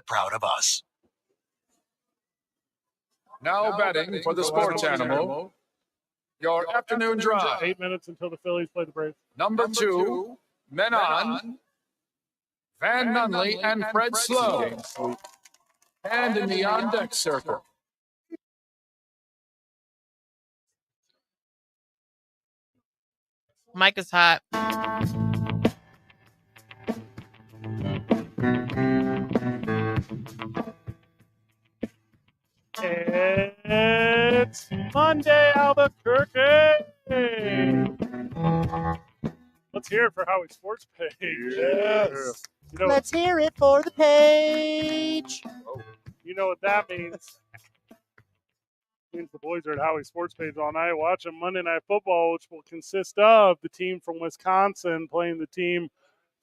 proud of us. Now betting for the sports animal. Your afternoon drive. 8 minutes until the Phillies play the Braves. Number 2, men on. Van Nunley and Fred Slow. And in the on-deck circle. Mike is hot. It's Monday, Albuquerque. Let's hear it for Howie Sports Page. Yes. You know, Let's hear it for the page. you know what that means. Means the boys are at Howie Sports Page all night watching Monday Night Football, which will consist of the team from Wisconsin playing the team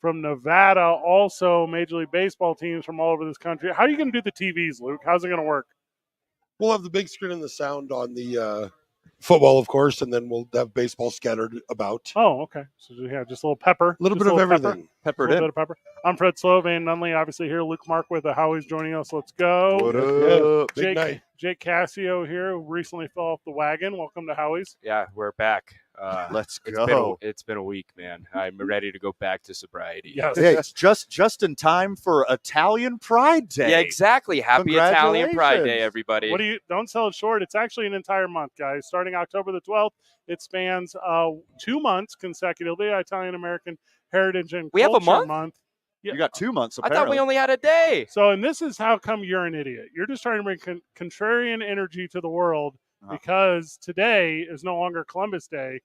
from Nevada. Also, Major League Baseball teams from all over this country. How are you going to do the TVs, Luke? How's it going to work? We'll have the big screen and the sound on the football, of course, and then we'll have baseball scattered about. Oh, okay. So, yeah, just a little pepper. A little bit of everything. Peppered in. Bit of pepper. I'm Fred Slow, Van Nunley, obviously here. Luke Mark with the Howie's joining us. Let's go. What up? Big Jake, night. Jake Cassio here, who recently fell off the wagon. Welcome to Howie's. Yeah, we're back. Let's go. It's been a week, man. I'm ready to go back to sobriety. Yes. Hey, it's just in time for Italian Pride Day. Yeah, exactly. Happy Italian Pride Day, everybody. Don't sell it short. It's actually an entire month, guys. Starting October the 12th, it spans 2 months consecutively. Italian American Heritage and We have a Culture month? Yeah. You got 2 months, I apparently. thought we only had a day. So, and this is how come you're an idiot. You're just trying to bring contrarian energy to the world because today is no longer Columbus Day,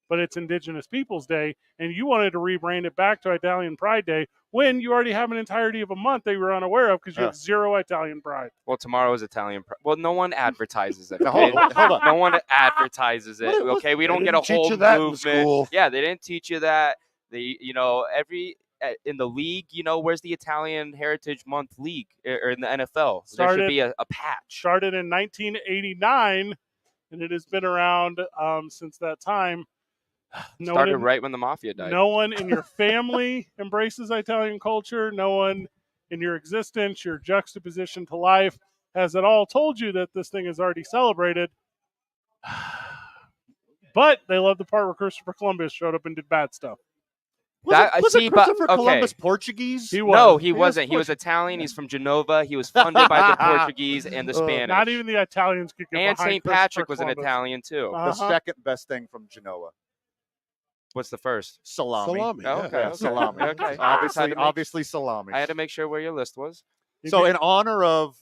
but it's Indigenous Peoples Day, and you wanted to rebrand it back to Italian Pride Day when you already have an entirety of a month that you were unaware of because you have zero Italian pride. Well, tomorrow is Italian Pride. Well, no one advertises it. Now, Okay? hold on. No one advertises it. Okay, we don't get a whole movement. Yeah, they didn't teach you that. In the league, where's the Italian Heritage Month League or in the NFL? There should be a patch. Started in 1989, and it has been around since that time. Started right when the mafia died. No one in your family embraces Italian culture. No one in your existence, your juxtaposition to life, has at all told you that this thing is already celebrated. But they love the part where Christopher Columbus showed up and did bad stuff. Was Christopher Columbus Portuguese? He was. No, he wasn't. He was Italian. He's from Genova. He was funded by the Portuguese and the Spanish. Not even the Italians could get And behind St. Patrick Christopher was an Columbus. Italian, too. The second best thing from Genoa. What's the first? Salami. Oh, okay. Yeah, salami. Okay. Obviously salami. I had to make sure where your list was. So in honor of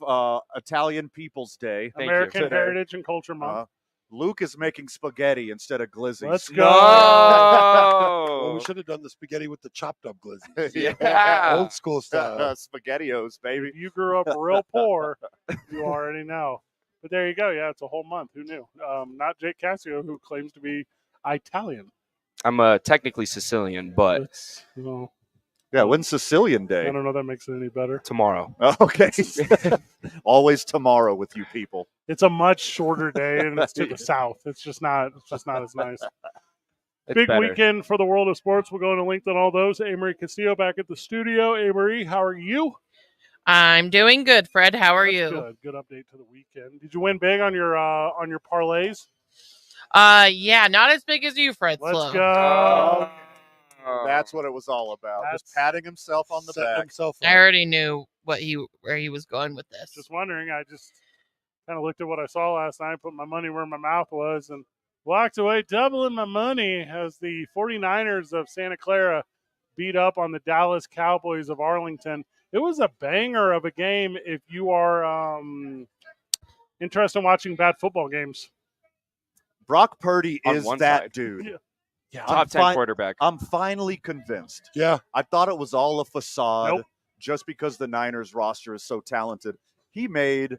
Italian People's Day, American Heritage and Culture Month, Luke is making spaghetti instead of glizzies. Let's go. Well, we should have done the spaghetti with the chopped up glizzies. Yeah. Old school style. SpaghettiOs, baby. If you grew up real poor, you already know. But there you go. Yeah, it's a whole month. Who knew? Not Jake Cassio, who claims to be Italian. I'm technically Sicilian, but Yeah, when's Sicilian Day? I don't know if that makes it any better. Tomorrow. Okay. Always tomorrow with you people. It's a much shorter day, and it's to the south. It's just not as nice. Big better. weekend for the world of sports. We'll go into LinkedIn all those. Amory Castillo back at the studio. Amory, how are you? I'm doing good, Fred. How are you? Good update to the weekend. Did you win big on your parlays? Yeah, not as big as you, Fred. Let's Slow. go. That's what it was all about. Just patting himself on the back. I already knew where he was going with this. Just wondering. I just kind of looked at what I saw last night, put my money where my mouth was, and walked away doubling my money as the 49ers of Santa Clara beat up on the Dallas Cowboys of Arlington. It was a banger of a game if you are interested in watching bad football games. Brock Purdy On is one that side. dude. Yeah. Top 10 quarterback. I'm finally convinced. Yeah. I thought it was all a facade Nope. just because the Niners roster is so talented. He made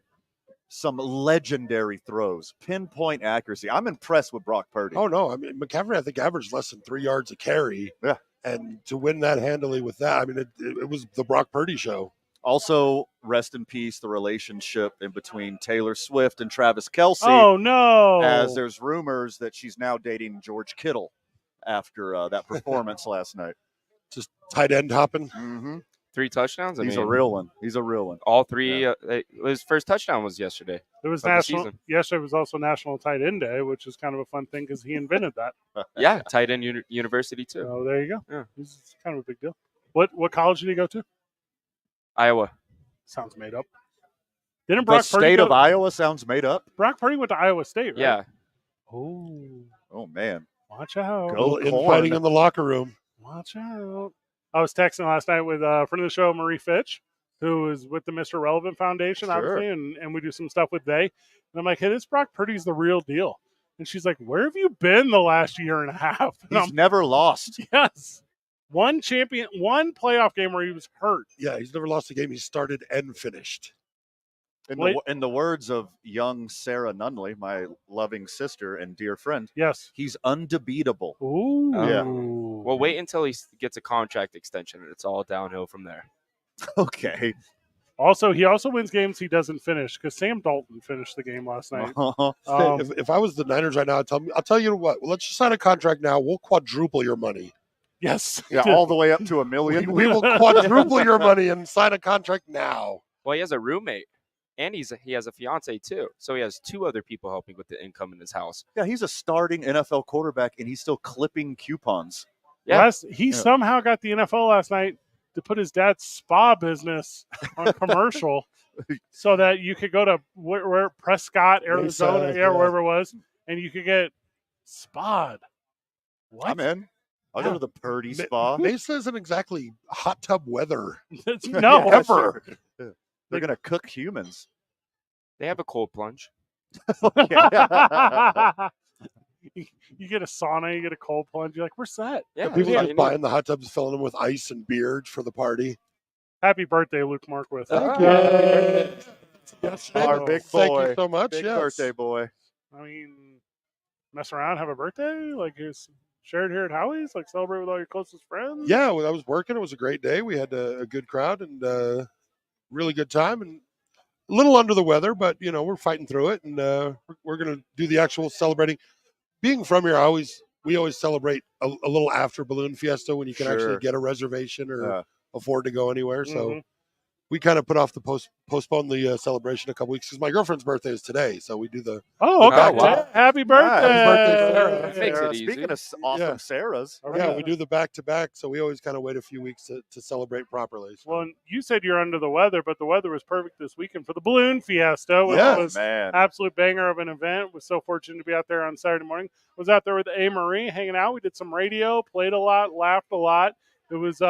some legendary throws, pinpoint accuracy. I'm impressed with Brock Purdy. Oh, no. I mean, McCaffrey, I think, averaged less than 3 yards a carry. Yeah. And to win that handily with that, I mean, it was the Brock Purdy show. Also, rest in peace, the relationship in between Taylor Swift and Travis Kelce. Oh, no. As there's rumors that she's now dating George Kittle after that performance last night. Just tight end hopping. Mm-hmm. 3 touchdowns. He's a real one. He's a real one. All 3. His first touchdown was yesterday. It was of the national. season. Yesterday was also National Tight End Day, which is kind of a fun thing because he invented that. Yeah, tight end university too. So there you go. Yeah. It's kind of a big deal. What college did he go to? Iowa. Sounds made up. Didn't The Brock Purdy state go, of Iowa sounds made up. Brock Purdy went to Iowa State, right? Yeah. Oh man. Watch out. Go Little Corn. infighting in the locker room. Watch out. I was texting last night with a friend of the show, Marie Fitch, who is with the Mr. Relevant Foundation, Sure. obviously, and we do some stuff with they. And I'm like, hey, this Brock Purdy's the real deal. And she's like, where have you been the last year and a half? And He's never lost. yes. One playoff game where he was hurt. Yeah, he's never lost a game. He started and finished. In the words of young Sarah Nunley, my loving sister and dear friend, Yes. he's undebeatable. Ooh. Yeah. Well, wait until he gets a contract extension, and it's all downhill from there. Okay. He also wins games he doesn't finish because Sam Dalton finished the game last night. If I was the Niners right now, I'll tell you what. Well, let's just sign a contract now. We'll quadruple your money. Yes. Yeah, all the way up to $1 million. We will quadruple your money and sign a contract now. Well, he has a roommate, and he has a fiance too. So he has 2 other people helping with the income in his house. Yeah, he's a starting NFL quarterback, and he's still clipping coupons. Yeah. He somehow got the NFL last night to put his dad's spa business on commercial so that you could go to where Prescott, Arizona, wherever it was, and you could get spa'd. What? I'm in. I'll go to the Purdy spa. Mesa isn't exactly hot tub weather. No. Ever. They're going to cook humans. They have a cold plunge. You get a sauna, you get a cold plunge. You're like, we're set. Yeah, People yeah, just buying the hot tubs, filling them with ice and beer for the party. Happy birthday, Luke Markwith. Thank you. Our big boy. Thank you so much. Big yes. birthday boy. I mean, mess around, have a birthday? Like, it's shared here at Howies? Like, celebrate with all your closest friends? Yeah, well, I was working. It was a great day. We had a good crowd and really good time. And a little under the weather, but, we're fighting through it. And we're going to do the actual celebrating. Being from here, we always celebrate a little after Balloon Fiesta when you can actually get a reservation or afford to go anywhere. So we kind of put off postpone the celebration a couple weeks because my girlfriend's birthday is today. So we do the wow. Happy birthday! Happy birthday, Sarah. That makes it easy. Speaking of awesome Sarahs, we do the back to back. So we always kind of wait a few weeks to celebrate properly. So. Well, you said you're under the weather, but the weather was perfect this weekend for the Balloon Fiesta, which was absolute banger of an event. Was so fortunate to be out there on Saturday morning. Was out there with A. Marie hanging out. We did some radio, played a lot, laughed a lot. It was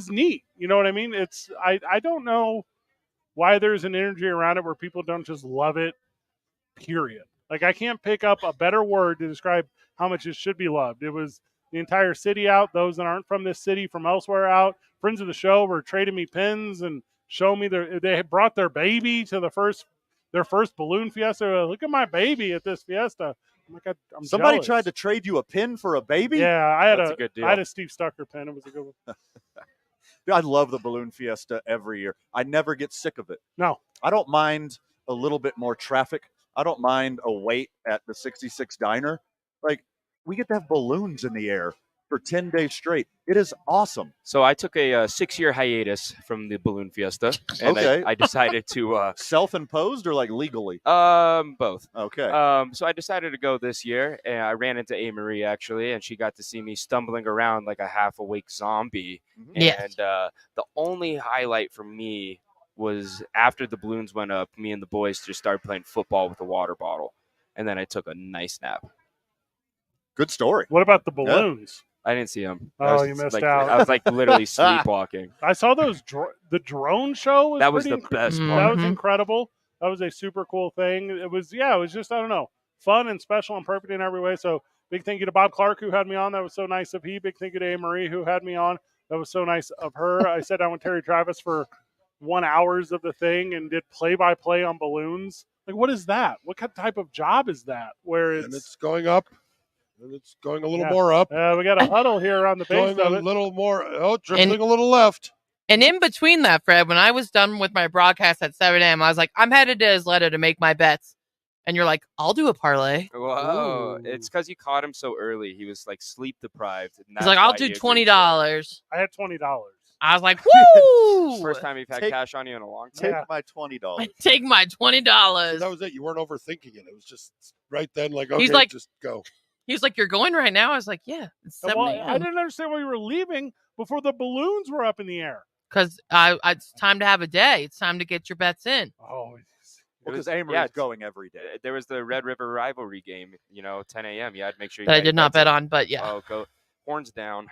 neat. You know what I mean? I don't know why there's an energy around it where people don't just love it, period. Like, I can't pick up a better word to describe how much it should be loved. It was the entire city out, those that aren't from this city, from elsewhere out. Friends of the show were trading me pins and showing me they had brought their baby to their first Balloon Fiesta. Look at my baby at this fiesta. I'm like, I'm somebody jealous. tried to trade you a pin for a baby? Yeah, That's a good deal. I had a Steve Stucker pin. It was a good one. I love the Balloon Fiesta every year. I never get sick of it. No. I don't mind a little bit more traffic. I don't mind a wait at the 66 Diner. Like, we get to have balloons in the air for 10 days straight. It is awesome. So I took a 6-year hiatus from the Balloon Fiesta, and I decided to self-imposed or like legally. Both. Okay. So I decided to go this year, and I ran into A. Marie actually, and she got to see me stumbling around like a half-awake zombie. Yes. And the only highlight for me was after the balloons went up, me and the boys just started playing football with a water bottle, and then I took a nice nap. Good story. What about the balloons? I didn't see them. Oh, you missed out. I was like literally sleepwalking. I saw those. The drone show was that was the best part. That was incredible. That was a super cool thing. It was just, I don't know, fun and special and perfect in every way. So big thank you to Bob Clark, who had me on. That was so nice of he. Big thank you to A. Marie, who had me on. That was so nice of her. I sat down with Terry Travis for 1 hour of the thing and did play-by-play on balloons. Like, what is that? What type of job is that? And it's going up. And it's going a little more up. We got a huddle here on the base going of a it. little more. Oh, drifting a little left. And in between that, Fred, when I was done with my broadcast at 7 a.m., I was like, I'm headed to Isleta to make my bets. And you're like, I'll do a parlay. Whoa. It's because you caught him so early. He was like sleep deprived. He's like, I'll do $20. I had $20. I was like, woo! First time you've had Take- cash on you in a long time. Take Yeah. my $20. Take my See, $20. that was it. You weren't overthinking it. It was just right then, like, okay, He's like- just go. He's like, you're going right now? I was like, yeah, it's And 7 well, I a.m. didn't understand why you were leaving before the balloons were up in the air. Because it's time to have a day. It's time to get your bets in. Oh, Because was- Amory yeah, is going every day. There was the Red River rivalry game, 10 a.m. You had to make sure you That I got your did not bets bet in. on, but yeah. Oh, go horns down.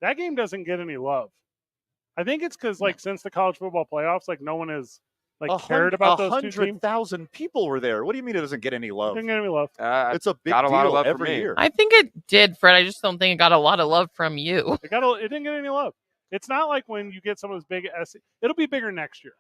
that game doesn't get any love. I think it's because, like, since the college football playoffs, like, no one has cared about those two teams. 100,000 people were there. What do you mean it doesn't get any love? Didn't get any love. It's a big got a deal lot of love from every me. year. I think it did, Fred. I just don't think it got a lot of love from you. It didn't get any love. It's not like when you get some of those big it'll be bigger next year.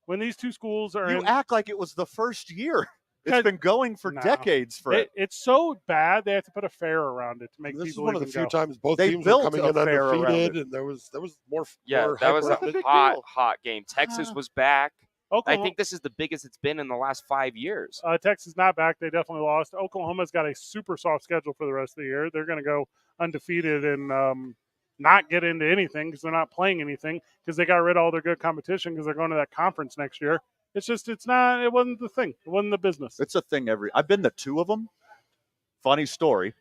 When these two schools are You in, act like it was the first year. It's Guys, been going for no. decades, Fred. it's so bad they have to put a fair around it to make This is people one of the even few go. times both They teams were built coming a in fair around undefeated, it. and there was more. Yeah, more that hype was around a it. big hot, deal. hot game. Texas was back. I Oklahoma, think this is the biggest it's been in the last 5 years. Texas not back. They definitely lost. Oklahoma's got a super soft schedule for the rest of the year. They're going to go undefeated and not get into anything because they're not playing anything because they got rid of all their good competition because they're going to that conference next year. It wasn't the thing. It wasn't the business. It's a thing I've been to 2 of them. Funny story.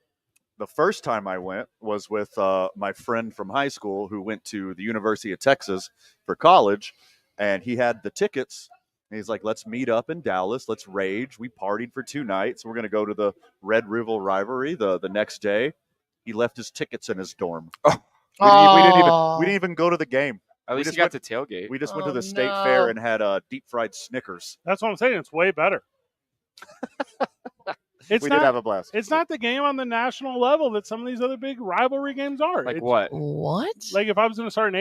The first time I went was with my friend from high school who went to the University of Texas for college, and he had the tickets. And he's like, let's meet up in Dallas. Let's rage. We partied for 2 nights. We're going to go to the Red River rivalry the next day. He left his tickets in his dorm. Oh. We didn't even go to the game. At least just you got to tailgate. We just went to Oh, the state no. fair and had deep fried Snickers. That's what I'm saying. It's way better. It's We not, did have a blast. It's not the game on the national level that some of these other big rivalry games are. Like It's- what? What? Like if I was going to start,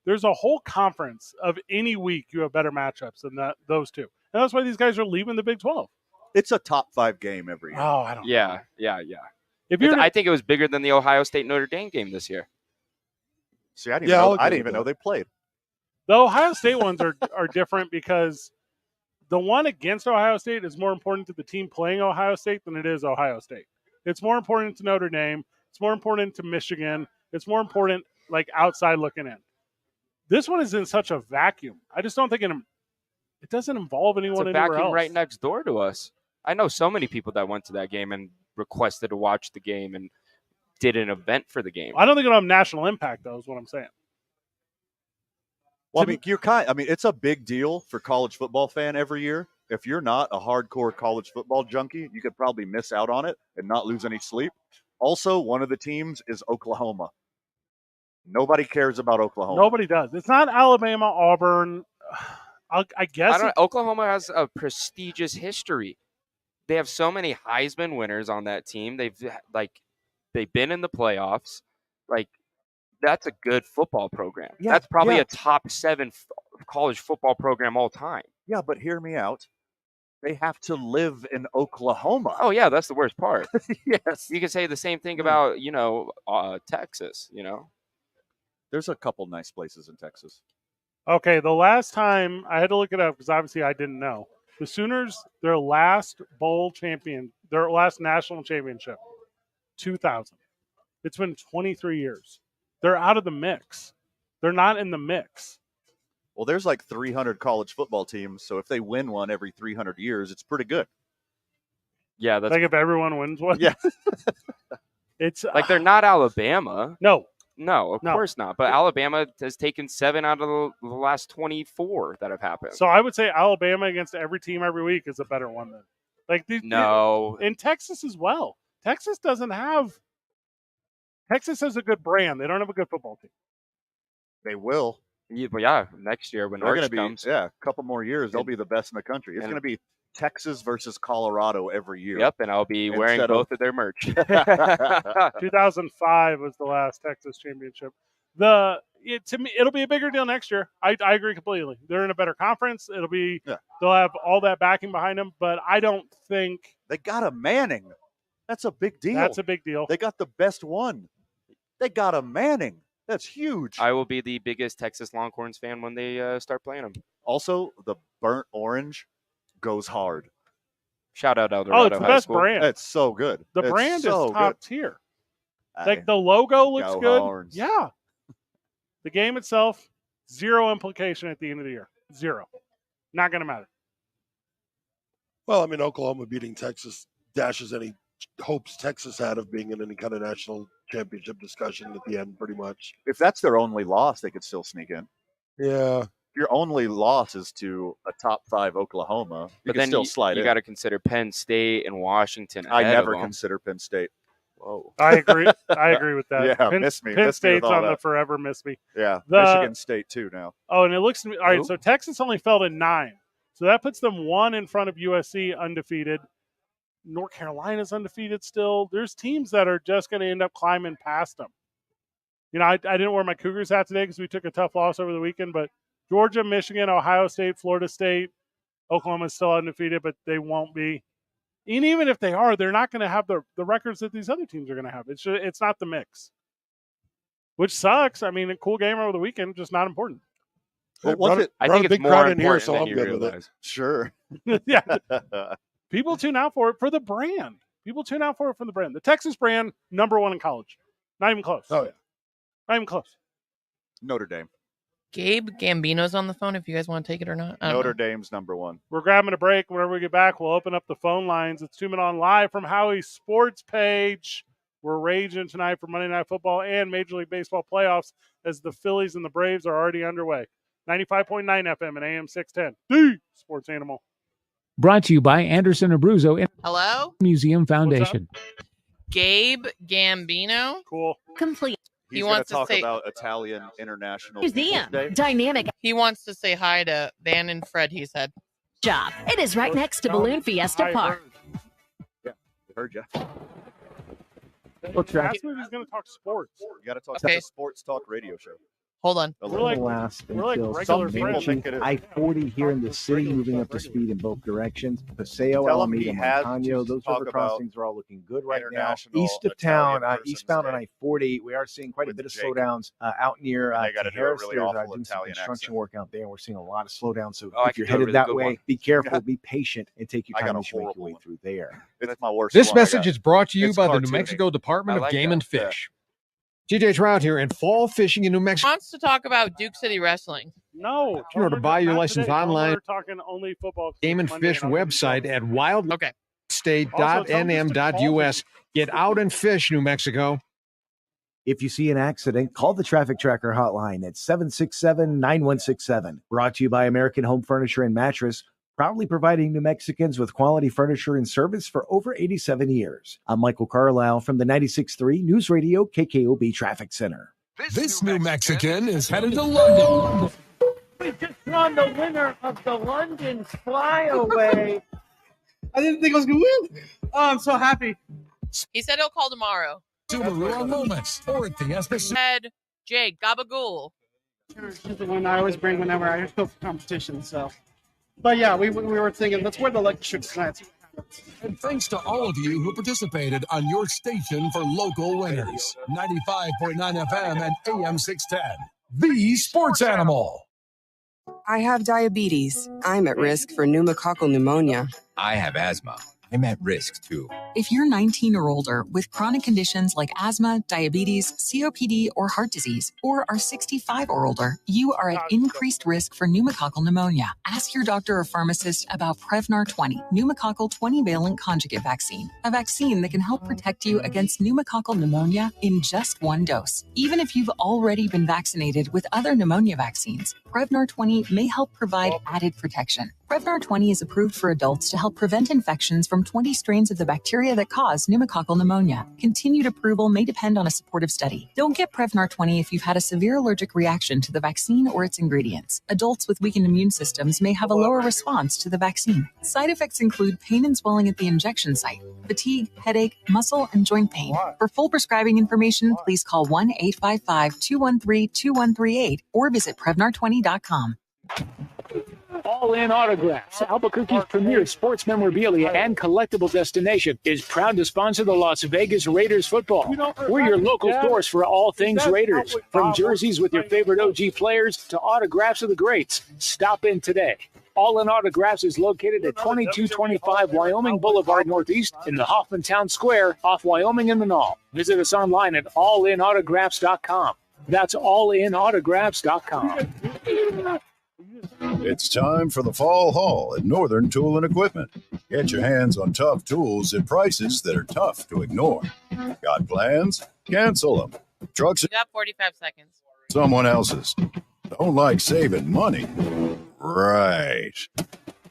there's a whole conference of any week you have better matchups than those two, and that's why these guys are leaving the Big 12. It's a top 5 game every year. Oh, I don't. know. Yeah. If you're, I think it was bigger than the Ohio State Notre Dame game this year. See, I didn't Yeah, I'll even, know, I agree didn't with even know that. they played. the Ohio State ones are different because the one against Ohio State is more important to the team playing Ohio State than it is Ohio State. It's more important to Notre Dame. It's more important to Michigan. It's more important like outside looking in. This one is in such a vacuum. I just don't think it doesn't involve It's anyone a anywhere vacuum else. right next door to us. I know so many people that went to that game and requested to watch the game and did an event for the game. I don't think it'll have national impact, though, is what I'm saying. Well, I mean, it's a big deal for college football fan every year. If you're not a hardcore college football junkie, you could probably miss out on it and not lose any sleep. Also, one of the teams is Oklahoma. Nobody cares about Oklahoma. Nobody does. It's not Alabama, Auburn. I guess Oklahoma has a prestigious history. They have so many Heisman winners on that team. They've been in the playoffs. Like, that's a good football program. Yeah, That's probably yeah. a top 7 college football program all time. Yeah, but hear me out. They have to live in Oklahoma. Oh yeah, that's the worst part. Yes. You can say the same thing about Texas. There's a couple nice places in Texas. Okay, the last time I had to look it up because obviously I didn't know. The Sooners, their last their last national championship, 2000. It's been 23 years. They're out of the mix. They're not in the mix. Well, there's like 300 college football teams, so if they win one every 300 years, it's pretty good. Yeah, that's Like if everyone wins one. Yeah. It's like they're not Alabama. no. No, of No. course not. But Alabama has taken 7 out of the last 24 that have happened. So I would say Alabama against every team every week is a better one then. Like No. in Texas as well. Texas has a good brand. They don't have a good football team. They will. Yeah, next year when They're going March to be, comes. a couple more years, they'll And- be the best in the country. It's and- going to be Texas versus Colorado every year. Yep, and I'll be wearing Instead of- both of their merch. 2005 was the last Texas championship. To me, it'll be a bigger deal next year. I agree completely. They're in a better conference. They'll have all that backing behind them, but I don't think They got a Manning. That's a big deal. that's a big deal. They got the best one. They got a Manning. That's huge. I will be the biggest Texas Longhorns fan when they start playing them. Also, the burnt orange goes hard. Shout out Eldorado Oh, it's the High best School. brand. It's so good. The It's brand so is top good. tier. Aye. Like the logo looks Go good. Horns. Yeah. The game itself, zero implication at the end of the year. Zero. Not going to matter. Well, I mean, Oklahoma beating Texas dashes any hopes Texas had of being in any kind of national championship discussion at the end, pretty much. If that's their only loss, they could still sneak in. Yeah. If your only loss is to a top 5 Oklahoma, you But can then still slide you in. got to consider Penn State and Washington. I ahead never of them. consider Penn State. Whoa. I agree. I agree with that. Yeah, Penn, miss me. Penn Miss me with State's all on the that. forever miss me. Yeah, The- Michigan State too now. Oh, and it looks to me. All right, Who? so Texas only fell to 9. So that puts them 1 in front of USC, undefeated. North Carolina's undefeated still. There's teams that are just going to end up climbing past them. You know, I didn't wear my Cougars hat today because we took a tough loss over the weekend, but Georgia, Michigan, Ohio State, Florida State, Oklahoma's still undefeated, but they won't be. And even if they are, they're not going to have the records that these other teams are going to have. It's not the mix, which sucks. I mean, a cool game over the weekend, just not important. Well, was it? I Brought think a it's big more crowd in important here, so than I'm you good with it. realize. Sure. Yeah, people tune out for it for the brand. People tune out for it from the brand. The Texas brand, number 1 in college. Not even close. Oh, yeah. Not even close. Notre Dame. Gabe Gambino's on the phone if you guys want to take it or not. I don't Notre know. Dame's number 1. We're grabbing a break. Whenever we get back, we'll open up the phone lines. It's 2 Men On Live from Howie's Sports page. We're raging tonight for Monday Night Football and Major League Baseball playoffs as the Phillies and the Braves are already underway. 95.9 FM and AM 610. The Sports Animal. Brought to you by Anderson Abruzzo and Hello? Museum Foundation. Gabe Gambino? Cool. Complete He's He going to wants to talk say- about Italian International museum. People's Day. Dynamic He wants to say hi to Van and Fred, he said. job. It is right next to Balloon Fiesta I Park. Heard you. What's that? He's going to talk sports. You got to talk Okay. about a sports talk radio show. Hold on. A We're little. like, last we're like until regular Some people friends. think it is. I-40 here in the city, moving up to speed in both directions. Paseo, Tell him he Alameda, has Montano, to those talk river about crossings are all looking good right now. International East of town, Italian Persons eastbound on Day. I-40, we are seeing quite a with bit of Jacob. slowdowns out near And they gotta do a Harris. really There's awful doing some Italian construction accent. work out there, and we're seeing a lot of slowdowns. So Oh, I if you're can do a headed really that good way, one. be careful, Yeah. be patient, and take your I got time a as you make your horrible way one. through there. It's my worst This one I message got. is brought to you It's by the New cartoony. Mexico Department I of like Game that. and Fish. TJ Trout here, and fall fishing in New He Mexico. wants to talk about Duke City Wrestling. No. In order to buy your not license today. online, We're talking only football. Game and Monday Fish I'll give you website something. at Okay. wildstate.nm.us. Get out and fish, New Mexico. If you see an accident, call the Traffic Tracker hotline at 767-9167. Brought to you by American Home Furniture and Mattress, proudly providing New Mexicans with quality furniture and service for over 87 years. I'm Michael Carlisle from the 96.3 News Radio KKOB Traffic Center. This New Mexican is headed to London. We just won the winner of the London Flyaway. I didn't think I was going to win. Oh, I'm so happy. He said he'll call tomorrow. Subaru on Loomis or at Fiesta. Said Jake Gabagool. She's the one I always bring whenever I go for competition. So, but yeah, we were thinking, let's wear the lucky shirt tonight. And thanks to all of you who participated on your station for local winners. 95.9 FM and AM 610. The Sports Animal. I have diabetes. I'm at risk for pneumococcal pneumonia. I have asthma. I'm at risk too. If you're 19 or older with chronic conditions like asthma, diabetes, COPD, or heart disease, or are 65 or older, you are at increased risk for pneumococcal pneumonia. Ask your doctor or pharmacist about Prevnar 20, pneumococcal 20-valent conjugate vaccine, a vaccine that can help protect you against pneumococcal pneumonia in just one dose. Even if you've already been vaccinated with other pneumonia vaccines, Prevnar 20 may help provide added protection. Prevnar 20 is approved for adults to help prevent infections from 20 strains of the bacteria that cause pneumococcal pneumonia. Continued approval may depend on a supportive study. Don't get Prevnar 20 if you've had a severe allergic reaction to the vaccine or its ingredients. Adults with weakened immune systems may have a lower response to the vaccine. Side effects include pain and swelling at the injection site, fatigue, headache, muscle, and joint pain. For full prescribing information, please call 1-855-213-2138 or visit Prevnar20.com. All In Autographs, Albuquerque's premier sports memorabilia and collectible destination, is proud to sponsor the Las Vegas Raiders football. We're your local source for all things Raiders, from jerseys with your favorite OG players to autographs of the greats. Stop in today. All In Autographs is located at 2225 Wyoming Boulevard Northeast in the Hoffman Town Square off Wyoming and the Knoll. Visit us online at allinautographs.com. That's allinautographs.com. It's time for the fall haul at Northern Tool and Equipment. Get your hands on tough tools at prices that are tough to ignore. Got plans? Cancel them. Trucks You got 45 seconds. someone else's. Don't like saving money. Right.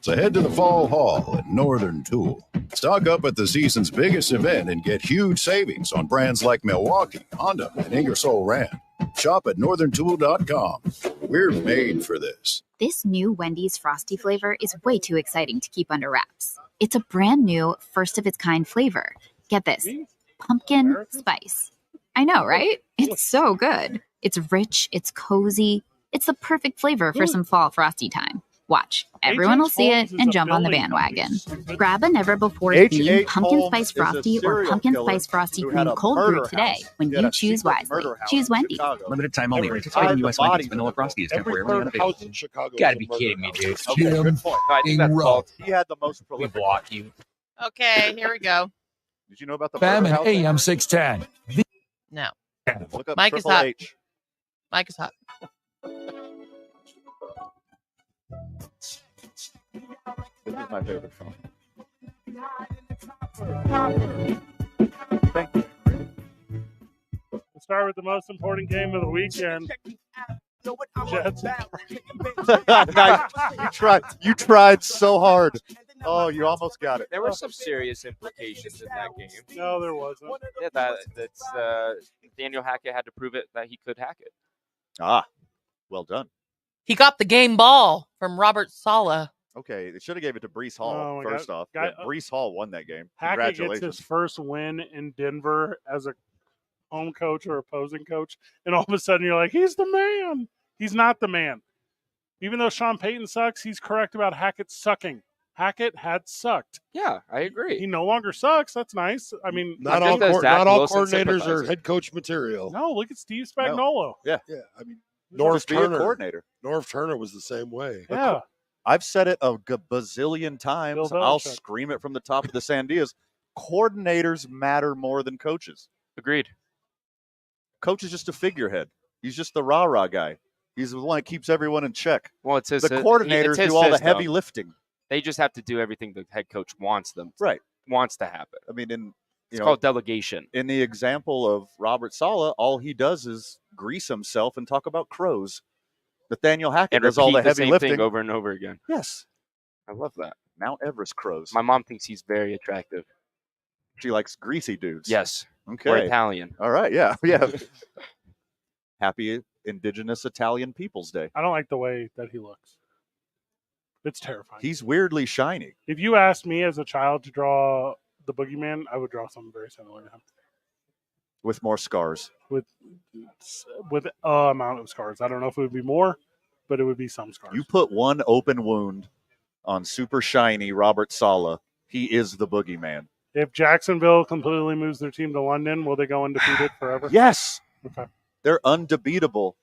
So head to the fall haul at Northern Tool. Stock up at the season's biggest event and get huge savings on brands like Milwaukee, Honda, and Ingersoll Rand. Shop at northerntool.com. We're made for this. This new Wendy's Frosty flavor is way too exciting to keep under wraps. It's a brand new, first-of-its-kind flavor. Get this, pumpkin spice. I know, right? It's so good. It's rich, it's cozy. It's the perfect flavor for some fall Frosty time. Watch. Everyone will see it and jump on the bandwagon. Grab a never-before-seen pumpkin spice frosty or pumpkin spice frosty cream cold brew today when you choose wisely. Choose Wendy's. Limited time only. Participating U.S. Wendy's vanilla frosty is temporarily unavailable. Gotta be kidding me, dude. Good point. I think that's fault. He had the most We prolific. block you. Okay, here we go. Did you know about the Fam murder and house? AM 610. No. Look up Mike is Triple hot. H. Mike is hot. This is my favorite song. We'll start with the most important game of the weekend. Jets. Nice. You tried so hard. Oh, you almost got it. There were some serious implications in that game. No, there wasn't. Yeah, that's Daniel Hackett had to prove it that he could hack it. Ah, well done. He got the game ball from Robert Saleh. Okay, they should have gave it to Brees Hall Oh, my first God. off. Guy- Yeah, Brees Hall won that game. Hackett gets Congratulations. his first win in Denver as a home coach or opposing coach, and all of a sudden you're like, he's the man. He's not the man. Even though Sean Payton sucks, he's correct about Hackett sucking. Hackett had sucked. Yeah, I agree. He no longer sucks. That's nice. I mean, Not just all, as Zach not all Wilson coordinators are sympathizer. head coach material. no, look at Steve Spagnuolo. Yeah. Yeah, I mean, Just be a coordinator. Norv Turner was the same way. Yeah. I've said it a bazillion times. Bill I'll Belichick. scream it from the top of the Sandias. Coordinators matter more than coaches. Agreed. Coach is just a figurehead. He's just the rah-rah guy. He's the one that keeps everyone in check. Well, it's his The coordinators it's his do all the system. heavy lifting. They just have to do everything the head coach wants them. Right. Wants to happen. I mean, It's called delegation. in the example of Robert Saleh, all he does is grease himself and talk about crows. Nathaniel Hackett And does all the repeat heavy same lifting thing over and over again. Yes. I love that. Mount Everest crows. My mom thinks he's very attractive. She likes greasy dudes. Yes. Okay. Or Italian. All right. Yeah. Yeah. Happy Indigenous Italian Peoples Day. I don't like the way that he looks. It's terrifying. He's weirdly shiny. If you asked me as a child to draw the boogeyman, I would draw something very similar to him. With more scars. With amount of scars. I don't know if it would be more, but it would be some scars. You put one open wound on super shiny Robert Saleh, he is the boogeyman. If Jacksonville completely moves their team to London, will they go undefeated forever? Yes. Okay. They're undebeatable.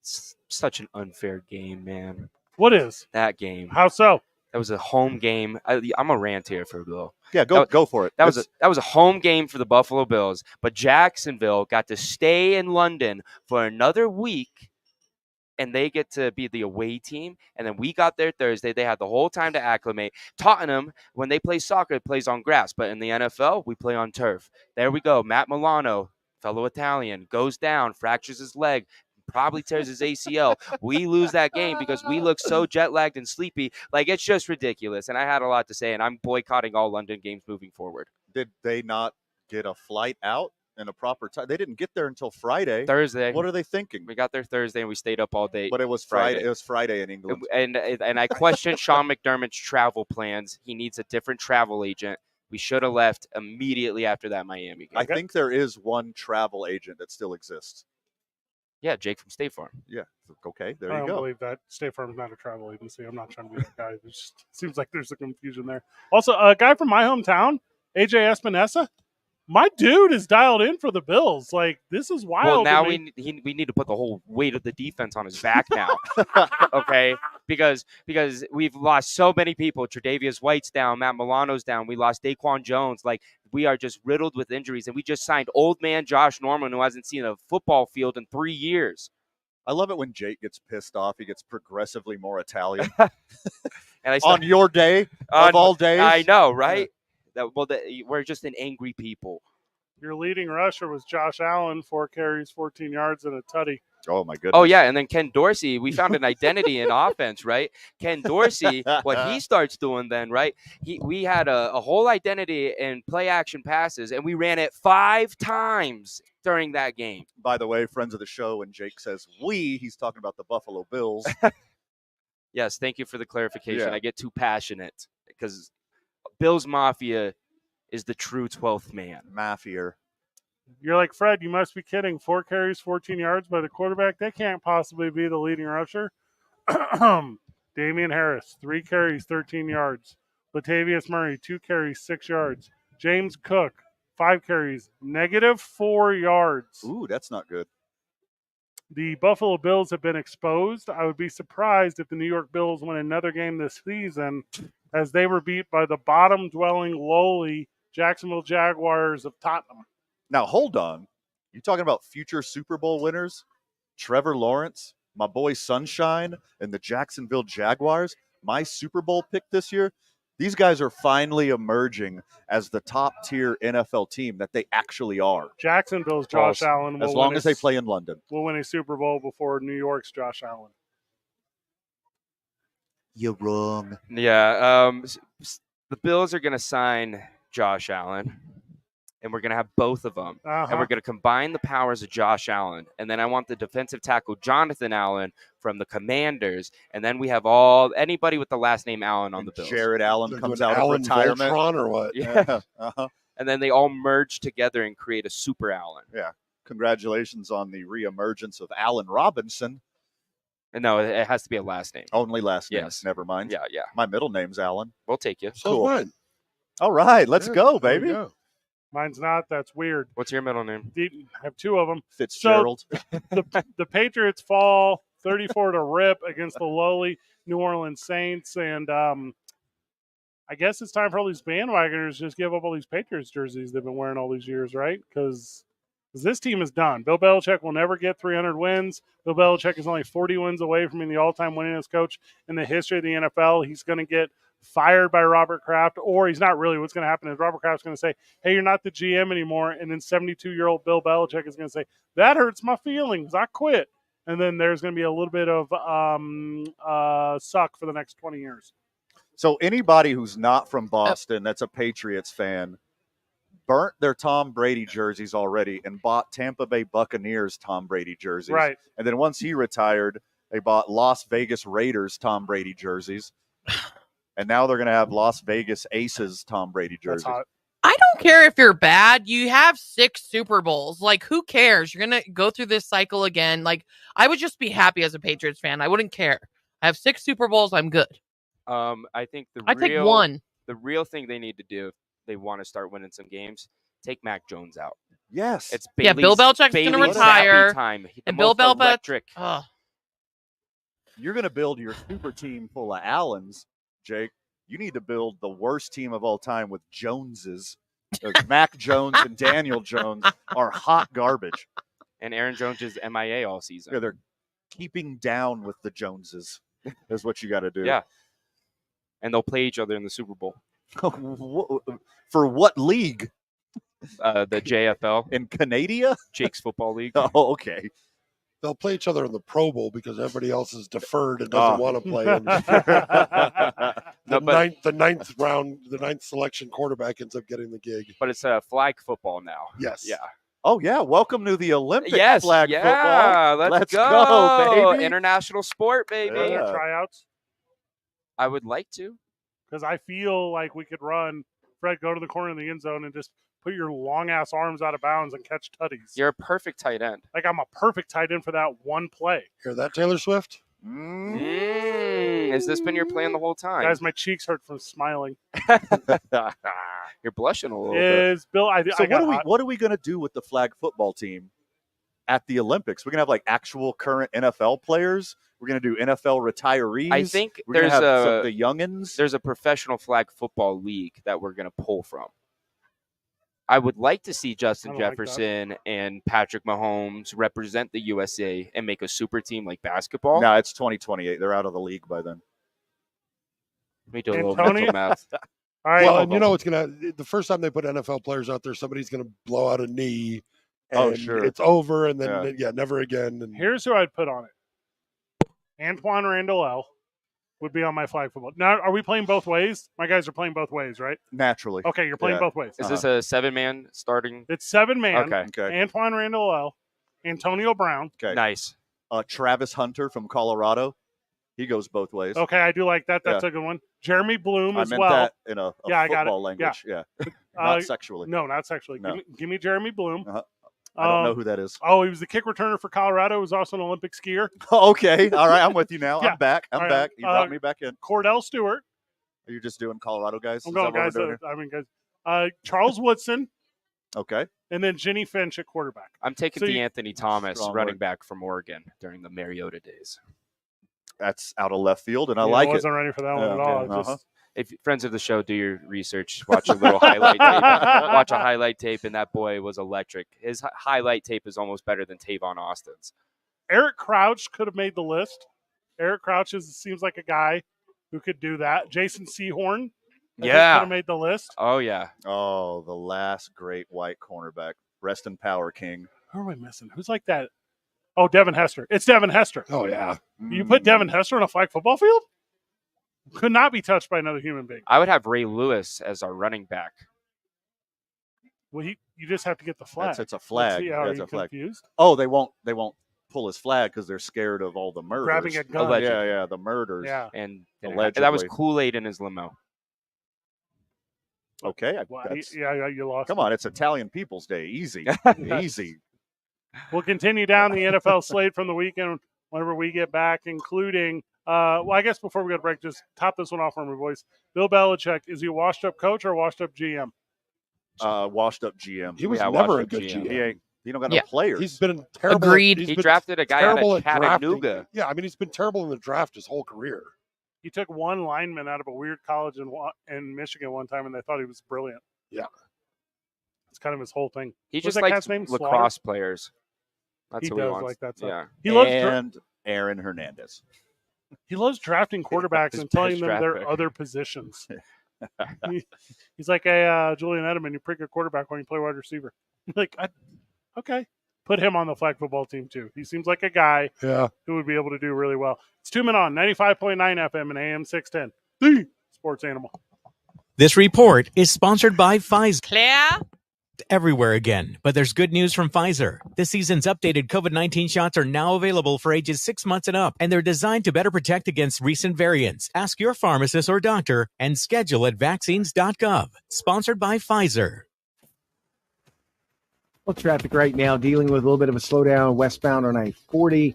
It's such an unfair game, man. What is? That game. How so? That was a home game. I'm a rant here for a little. Yeah, go for it. That was a home game for the Buffalo Bills, but Jacksonville got to stay in London for another week, and they get to be the away team. And then we got there Thursday. They had the whole time to acclimate. Tottenham, when they play soccer, it plays on grass, but in the NFL, we play on turf. There we go. Matt Milano, fellow Italian, goes down, fractures his leg, probably tears his ACL. We lose that game because we look so jet lagged and sleepy. Like, it's just ridiculous. And I had a lot to say, and I'm boycotting all London games moving forward. Did they not get a flight out in a proper time? They didn't get there until Friday. Thursday. What are they thinking? We got there Thursday and we stayed up all day. But it was Friday. It was Friday in England. And I question Sean McDermott's travel plans. He needs a different travel agent. We should have left immediately after that Miami game. I think there is one travel agent that still exists. Yeah, Jake from State Farm. Yeah. Okay, there I you don't go. believe that. State Farm is not a travel agency. I'm not trying to be that guy. It just seems like there's a confusion there. Also, a guy from my hometown, AJ Espinosa, my dude is dialed in for the Bills. Like, this is wild. Well, now to me. we need to put the whole weight of the defense on his back now. Okay, because we've lost so many people. Tre'Davious White's down, Matt Milano's down. We lost Daquan Jones. Like, we are just riddled with injuries, and we just signed old man Josh Norman, who hasn't seen a football field in 3 years. I love it when Jake gets pissed off. He gets progressively more Italian. And On your day of all days, I know, right? We're just an angry people. Your leading rusher was Josh Allen, 4 carries, 14 yards, and a tutty. Oh, my goodness. Oh, yeah, and then Ken Dorsey, we found an identity in offense, right? Ken Dorsey, what he starts doing then, right? We had a whole identity in play-action passes, and we ran it 5 times during that game. By the way, friends of the show, when Jake says we, he's talking about the Buffalo Bills. Yes, thank you for the clarification. Yeah. I get too passionate because Bills Mafia is the true 12th man. Mafia. You're like, Fred, you must be kidding. 4 carries, 14 yards by the quarterback. They can't possibly be the leading rusher. Damian Harris, 3 carries, 13 yards. Latavius Murray, 2 carries, 6 yards. James Cook, 5 carries, -4 yards. Ooh, that's not good. The Buffalo Bills have been exposed. I would be surprised if the New York Bills win another game this season, as they were beat by the bottom-dwelling, lowly Jacksonville Jaguars of Tottenham. Now, hold on. You talking about future Super Bowl winners? Trevor Lawrence, my boy Sunshine, and the Jacksonville Jaguars, my Super Bowl pick this year. These guys are finally emerging as the top-tier NFL team that they actually are. Jacksonville's Josh Allen will as long as they play in London. Will win a Super Bowl before New York's Josh Allen. You're wrong. Yeah, the Bills are going to sign Josh Allen, and we're going to have both of them. And we're going to combine the powers of Josh Allen. And then I want the defensive tackle Jonathan Allen from the Commanders. And then we have anybody with the last name Allen on the Bills. Jared Allen comes out Allen of retirement. Voltron or what? Yeah. And then they all merge together and create a Super Allen. Yeah. Congratulations on the reemergence of Allen Robinson. No, it has to be a last name. Only last name. Yes. Never mind. Yeah, yeah. My middle name's Allen. We'll take you. So Cool. mine. All right, let's go, baby. Go. Mine's not. That's weird. What's your middle name? I have 2 of them. Fitzgerald. So the Patriots fall 34 to rip against the lowly New Orleans Saints, and I guess it's time for all these bandwagoners to just give up all these Patriots jerseys they've been wearing all these years, right? Because this team is done. Bill Belichick will never get 300 wins. Bill Belichick is only 40 wins away from being the all-time winningest coach in the history of the NFL. He's going to get fired by Robert Kraft, or he's not really. What's going to happen is Robert Kraft's going to say, hey, you're not the GM anymore, and then 72-year-old Bill Belichick is going to say, that hurts my feelings. I quit. And then there's going to be a little bit of suck for the next 20 years. So anybody who's not from Boston that's a Patriots fan burnt their Tom Brady jerseys already and bought Tampa Bay Buccaneers Tom Brady jerseys. Right. And then once he retired, they bought Las Vegas Raiders Tom Brady jerseys. And now they're going to have Las Vegas Aces Tom Brady jerseys. That's hot. I don't care if you're bad. You have 6 Super Bowls. Like, who cares? You're going to go through this cycle again. Like, I would just be happy as a Patriots fan. I wouldn't care. I have 6 Super Bowls. I'm good. I think take 1. The real thing they need to do if they want to start winning some games, take Mac Jones out. Yes. It's Bill Belichick's going to retire. Time. And Bill Belichick. You're going to build your super team full of Allens, Jake. You need to build the worst team of all time with Joneses. Mac Jones and Daniel Jones are hot garbage. And Aaron Jones is MIA all season. Yeah, they're keeping down with the Joneses is what you got to do. Yeah. And they'll play each other in the Super Bowl. For what league? The JFL. In Canada? Jake's Football League. Oh, okay. They'll play each other in the Pro Bowl because everybody else is deferred and doesn't want to play. The ninth selection quarterback ends up getting the gig. But it's flag football now. Yes. Yeah. Oh, yeah. Welcome to the Olympic flag yeah, football. Let's go, baby. International sport, baby. Yeah. Tryouts? I would like to. Because I feel like we could run, Fred, go to the corner of the end zone and just put your long-ass arms out of bounds and catch tutties. You're a perfect tight end. Like, I'm a perfect tight end for that one play. Hear that, Taylor Swift? Has this been your plan the whole time? Guys, my cheeks hurt from smiling. You're blushing a little bit. Bill? What are we going to do with the flag football team? at the Olympics. We're going to have like actual current NFL players. We're going to do NFL retirees. I think we're going to have the youngins. There's a professional flag football league that we're going to pull from. I would like to see Justin Jefferson and Patrick Mahomes represent the USA and make a super team like basketball. No, it's 2028. They're out of the league by then. Let me do a little mental math. All right. Well, and you know what's the first time they put NFL players out there, somebody's gonna blow out a knee. And it's over, and then never again. And here's who I'd put on it. Antoine Randall L. would be on my flag football. Now, are we playing both ways? My guys are playing both ways, right? Naturally. Okay, you're playing both ways. Is this a 7-man starting? It's 7-man. Okay. Antoine Randall L. Antonio Brown. Okay. Nice. Travis Hunter from Colorado. He goes both ways. Okay, I do like that. That's a good one. Jeremy Bloom as I meant well. that in a I got it. football language. Yeah. Not sexually. No, not sexually. No. Give me Jeremy Bloom. I don't know who that is. Oh, he was the kick returner for Colorado. He was also an Olympic skier. Okay. All right. I'm with you now. I'm back. I'm All right. back. You brought me back in. Cordell Stewart. Are you just doing Colorado guys? I'm going guys. Charles Woodson. Okay. And then Jenny Finch at quarterback. I'm taking D'Anthony Thomas, running back from Oregon during the Mariota days. That's out of left field, and I like it. I wasn't ready for that one at all. If friends of the show, do your research. Watch a little highlight tape. Watch a highlight tape, and that boy was electric. His highlight tape is almost better than Tavon Austin's. Eric Crouch could have made the list. Eric Crouch seems like a guy who could do that. Jason Sehorn. Could have made the list. Oh, yeah. Oh, the last great white cornerback. Rest in power, King. Who are we missing? Who's like that? Oh, Devin Hester. It's Devin Hester. Oh, yeah. You put Devin Hester on a flag football field? Could not be touched by another human being. I would have Ray Lewis as our running back. Well, you just have to get the flag. It's a flag. Are you a flag. confused? Oh, they won't pull his flag because they're scared of all the murders. Grabbing a gun. Allegedly. Yeah, the murders. Yeah. And allegedly. that was Kool-Aid in his limo. Okay. You lost. Come on, it's Italian People's Day. Easy. Easy. We'll continue down the NFL slate from the weekend whenever we get back, including, I guess before we go to break, just top this one off for me, boys. Bill Belichick, is he a washed-up coach or a washed-up GM? Washed-up GM. He was never a good GM. He don't got no players. He's been terrible. Agreed. He drafted a guy out of Chattanooga. Drafting. Yeah, I mean, he's been terrible in the draft his whole career. He took one lineman out of a weird college in Michigan one time, and they thought he was brilliant. Yeah. It's kind of his whole thing. He just likes lacrosse players. That's he who he does wants. like that stuff. Yeah. He loves Aaron Hernandez. He loves drafting quarterbacks and telling them their other positions. He's like, hey, Julian Edelman, you pick a quarterback when you play wide receiver. Like, okay. Put him on the flag football team, too. He seems like a guy who would be able to do really well. It's 2 Men On, 95.9 FM and AM 610. The Sports Animal. This report is sponsored by Pfizer. Claire? Everywhere again, but there's good news from Pfizer. This season's updated COVID-19 shots are now available for ages 6 months and up, and they're designed to better protect against recent variants. Ask your pharmacist or doctor and schedule at vaccines.gov. Sponsored by Pfizer. Well, traffic right now dealing with a little bit of a slowdown westbound on I-40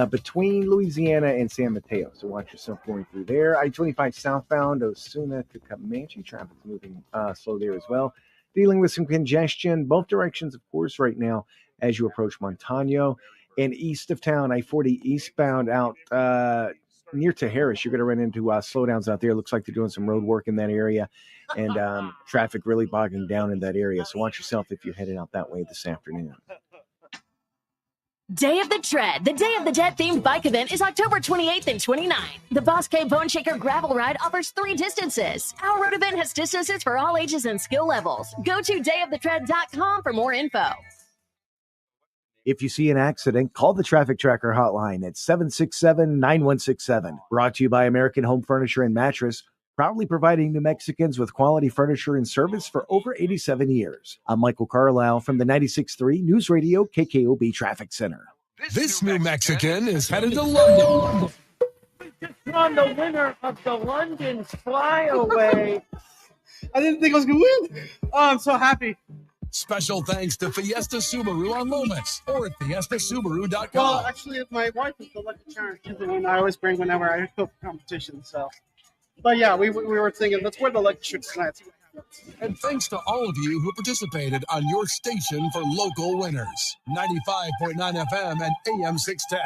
between Louisiana and San Mateo. So watch yourself going through there. I-25 southbound, Osuna to Comanche. Traffic's moving slow there as well. Dealing with some congestion, both directions, of course, right now as you approach Montano. And east of town, I-40 eastbound out near to Harris, you're going to run into slowdowns out there. Looks like they're doing some road work in that area. And traffic really bogging down in that area. So watch yourself if you're headed out that way this afternoon. Day of the Tread, the Day of the Jet themed bike event is October 28th and 29th. The Boss K Bone Shaker Gravel Ride offers 3 distances. Our road event has distances for all ages and skill levels. Go to dayofthetread.com for more info. If you see an accident, call the Traffic Tracker hotline at 767-9167. Brought to you by American Home Furniture and Mattress, proudly providing New Mexicans with quality furniture and service for over 87 years. I'm Michael Carlisle from the 96.3 News Radio KKOB Traffic Center. This New Mexican is headed to London. We just won the winner of the London Flyaway. I didn't think I was going to win. Oh, I'm so happy. Special thanks to Fiesta Subaru on Lomas or at fiestasubaru.com. Well, actually, my wife is the lucky charm. She's the one I always bring whenever I go for competition. So, but yeah, we were thinking let's wear the lucky shirt tonight. See what happens. And thanks to all of you who participated on your station for local winners. 95.9 FM and AM 610.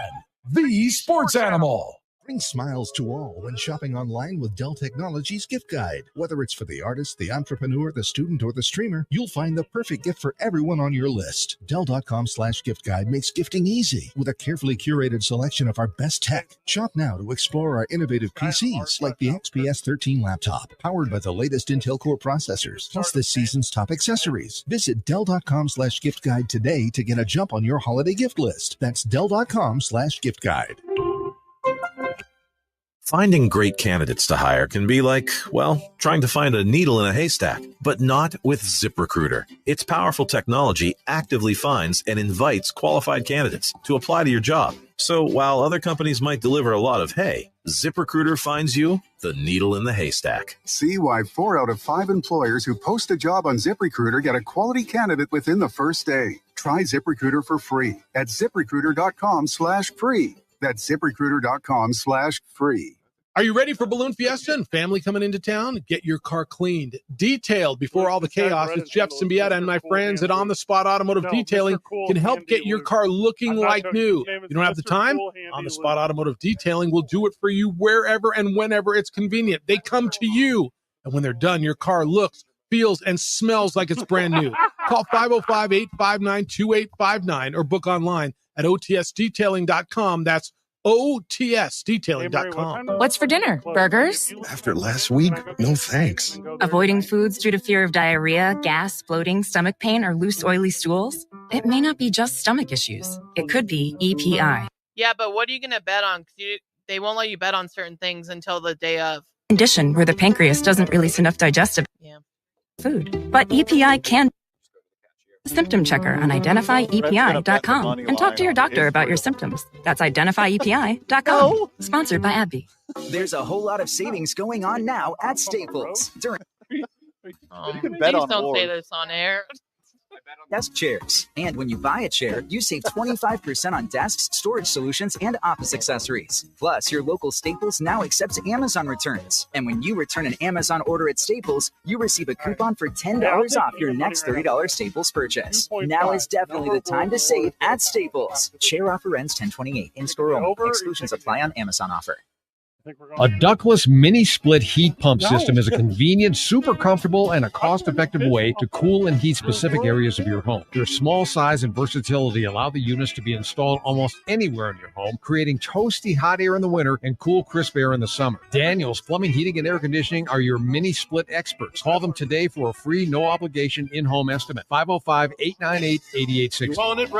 The Sports Animal. Bring smiles to all when shopping online with Dell Technologies Gift Guide. Whether it's for the artist, the entrepreneur, the student, or the streamer, you'll find the perfect gift for everyone on your list. Dell.com/gift guide makes gifting easy with a carefully curated selection of our best tech. Shop now to explore our innovative PCs like the XPS 13 laptop, powered by the latest Intel Core processors, plus this season's top accessories. Visit Dell.com/gift guide today to get a jump on your holiday gift list. That's Dell.com/gift guide. Finding great candidates to hire can be like, well, trying to find a needle in a haystack, but not with ZipRecruiter. Its powerful technology actively finds and invites qualified candidates to apply to your job. So while other companies might deliver a lot of hay, ZipRecruiter finds you the needle in the haystack. See why 4 out of 5 employers who post a job on ZipRecruiter get a quality candidate within the first day. Try ZipRecruiter for free at ZipRecruiter.com/free. That's ZipRecruiter.com/free. Are you ready for Balloon Fiesta and family coming into town? Get your car cleaned, detailed before all the chaos. It's Jeff Symbieta and my friends at On the Spot Automotive Detailing can help get your car looking like new. You don't have the time? On the Spot Automotive Detailing will do it for you wherever and whenever it's convenient. They come to you, and when they're done, your car looks, feels, and smells like it's brand new. Call 505-859-2859 or book online at otsdetailing.com. That's otsdetailing.com. What's for dinner? Burgers? After last week, no thanks. Avoiding foods due to fear of diarrhea, gas, bloating, stomach pain, or loose, oily stools? It may not be just stomach issues. It could be EPI. Yeah, but what are you going to bet on? 'Cause they won't let you bet on certain things until the day of. Condition where the pancreas doesn't release enough digestive food. But EPI can. Symptom checker on identifyepi.com and talk to your doctor about your symptoms. That's identifyepi.com. Sponsored by AbbVie. There's a whole lot of savings going on now at Staples during You can bet on don't say this on air. desk chairs. And when you buy a chair, you save 25% on desks, storage solutions, and office accessories. Plus, your local Staples now accepts Amazon returns. And when you return an Amazon order at Staples, you receive a coupon for $10 off your next $30 Staples purchase. Now is definitely the time to save at Staples. Chair offer ends 10/28. In-store only. Exclusions apply on Amazon offer. A ductless mini split heat pump system is a convenient, super comfortable, and a cost-effective way to cool and heat specific areas of your home. Their small size and versatility allow the units to be installed almost anywhere in your home, creating toasty hot air in the winter and cool, crisp air in the summer. Daniels Plumbing, Heating, and Air Conditioning are your mini split experts. Call them today for a free, no-obligation in-home estimate. 505-898-8860. You want it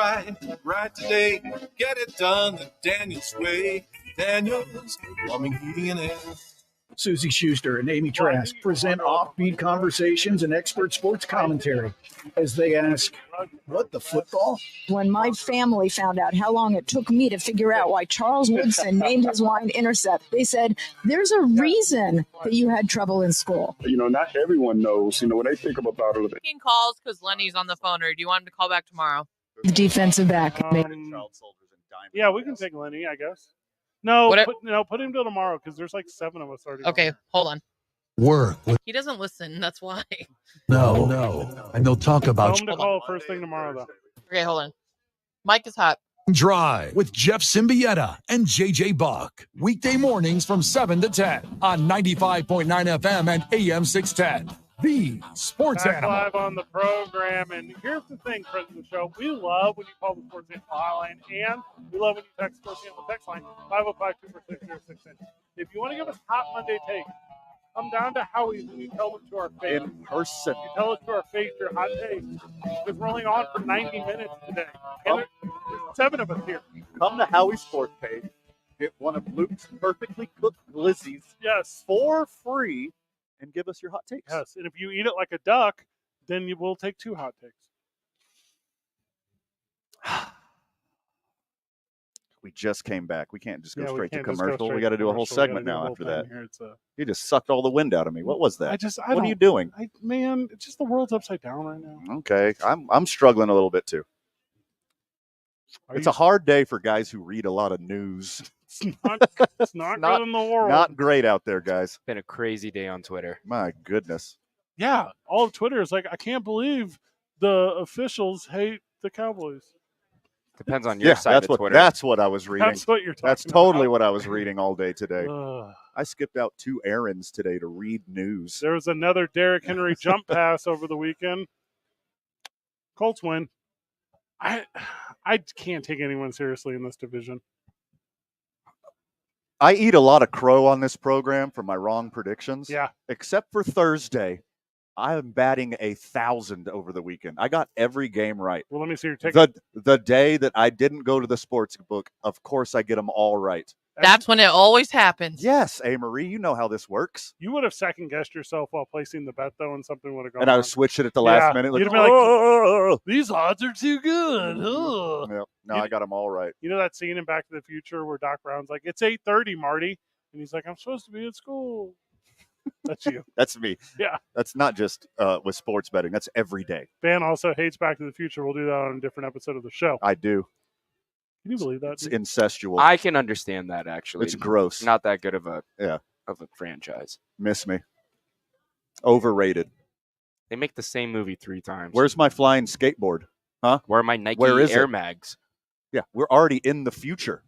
right today. Get it done the Daniels way. Daniels Plumbing, Heating, and Air. Susie Schuster and Amy Trask present offbeat conversations and expert sports commentary as they ask, what the football? When my family found out how long it took me to figure out why Charles Woodson named his wine Intercept, they said, there's a reason that you had trouble in school. You know, not everyone knows, when they think about it. Taking calls because Lenny's on the phone, or do you want him to call back tomorrow? The defensive back. Yeah, we can take Lenny, I guess. No, put him till tomorrow because there's like 7 of us already. Okay, hold on. Work. He doesn't listen. That's why. No. And they'll talk about Tell him to call first thing tomorrow, though. Okay, hold on. Mike is hot. Drive with Jeff Symbieta and JJ Buck. Weekday mornings from 7 to 10 on 95.9 FM and AM 610. The Sports Back Animal. live on the program, and here's the thing, friends of the show. We love when you call the Sports Animal hotline, and we love when you text Sports Animal text line 505-246-0610. If you want to give us Hot Monday take, come down to Howies and you tell them to our face. In person. You tell us to our face your hot take, because we're only on for 90 minutes today. And there's 7 of us here. Come to Howie's Sports page. Get one of Luke's perfectly cooked glizzies. Yes. For free. And give us your hot takes. Yes, and if you eat it like a duck, then you will take 2 hot takes. We just came back. We can't just go straight to commercial. We got to do a whole segment now after that. You just sucked all the wind out of me. What was that? What are you doing? Man, it's just the world's upside down right now. Okay, I'm struggling a little bit too. It's a hard day for guys who read a lot of news. It's not good in the world. Not great out there, guys. Been a crazy day on Twitter. My goodness. Yeah, all of Twitter is like, I can't believe the officials hate the Cowboys. Depends on your side of Twitter. That's what I was reading. That's what you're talking That's totally about. what I was reading all day today. Ugh. I skipped out 2 errands today to read news. There was another Derrick Henry jump pass over the weekend. Colts win. I can't take anyone seriously in this division. I eat a lot of crow on this program for my wrong predictions. Yeah. Except for Thursday. I am batting 1,000 over the weekend. I got every game right. Well, let me see your ticket. The day that I didn't go to the sports book, of course I get them all right. That's when it always happens. Yes, Marie, you know how this works. You would have second-guessed yourself while placing the bet, though, and something would have gone And I wrong. would switch it at the last minute. You'd have been like, these odds are too good. Yep. No, I got them all right. You know that scene in Back to the Future where Doc Brown's like, it's 8:30, Marty. And he's like, I'm supposed to be at school. That's you. That's me. Yeah. That's not just with sports betting. That's every day. Ben also hates Back to the Future. We'll do that on a different episode of the show. I do. Can you believe that? It's incestual. I can understand that, actually. It's gross. Not that good of a of a franchise. Miss me. Overrated. They make the same movie 3 times. Where's my flying skateboard? Huh? Where are my Nike Air Mags? Yeah, we're already in the future.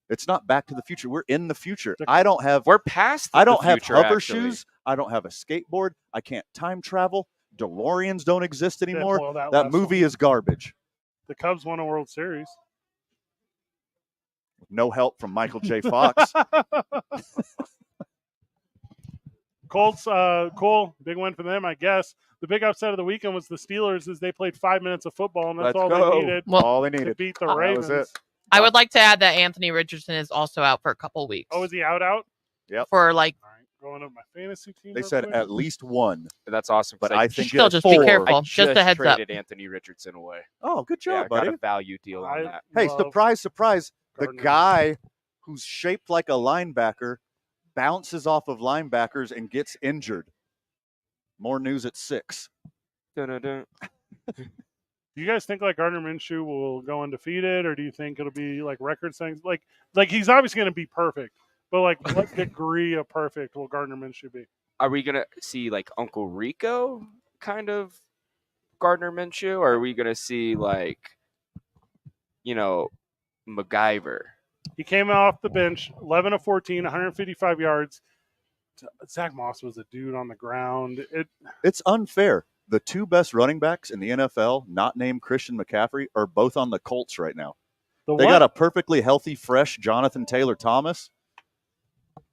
It's not Back to the Future. We're in the future. I don't have. We're past. I don't have future, hover actually. shoes. I don't have a skateboard. I can't time travel. DeLoreans don't exist anymore. well, that last movie is garbage. The Cubs won a World Series. No help from Michael J. Fox. Colts, cool. Big win for them, I guess. The big upset of the weekend was the Steelers as they played 5 minutes of football, and that's all they needed. All they to needed. beat the That Ravens. was it. I would like to add that Anthony Richardson is also out for a couple weeks. Oh, is he out? Yep. For like, Going to my fantasy team. They real said quick. at least one. That's awesome. But 'cause I think still it's just 4. be careful. I Just a heads up. traded Anthony Richardson away. Oh, good Yeah, job, got buddy. a value deal on that. Hey, love surprise, surprise. The Gardner. guy who's shaped like a linebacker bounces off of linebackers and gets injured. More news at 6. Dun-dun-dun. Do you guys think like Gardner Minshew will go undefeated, or do you think it'll be like record things? Like he's obviously going to be perfect, but like what degree of perfect will Gardner Minshew be? Are we gonna see like Uncle Rico kind of Gardner Minshew, or are we gonna see like, MacGyver? He came off the bench, 11 of 14, 155 yards. Zach Moss was a dude on the ground. It's unfair. The 2 best running backs in the NFL, not named Christian McCaffrey, are both on the Colts right now. They got a perfectly healthy, fresh Jonathan Taylor Thomas.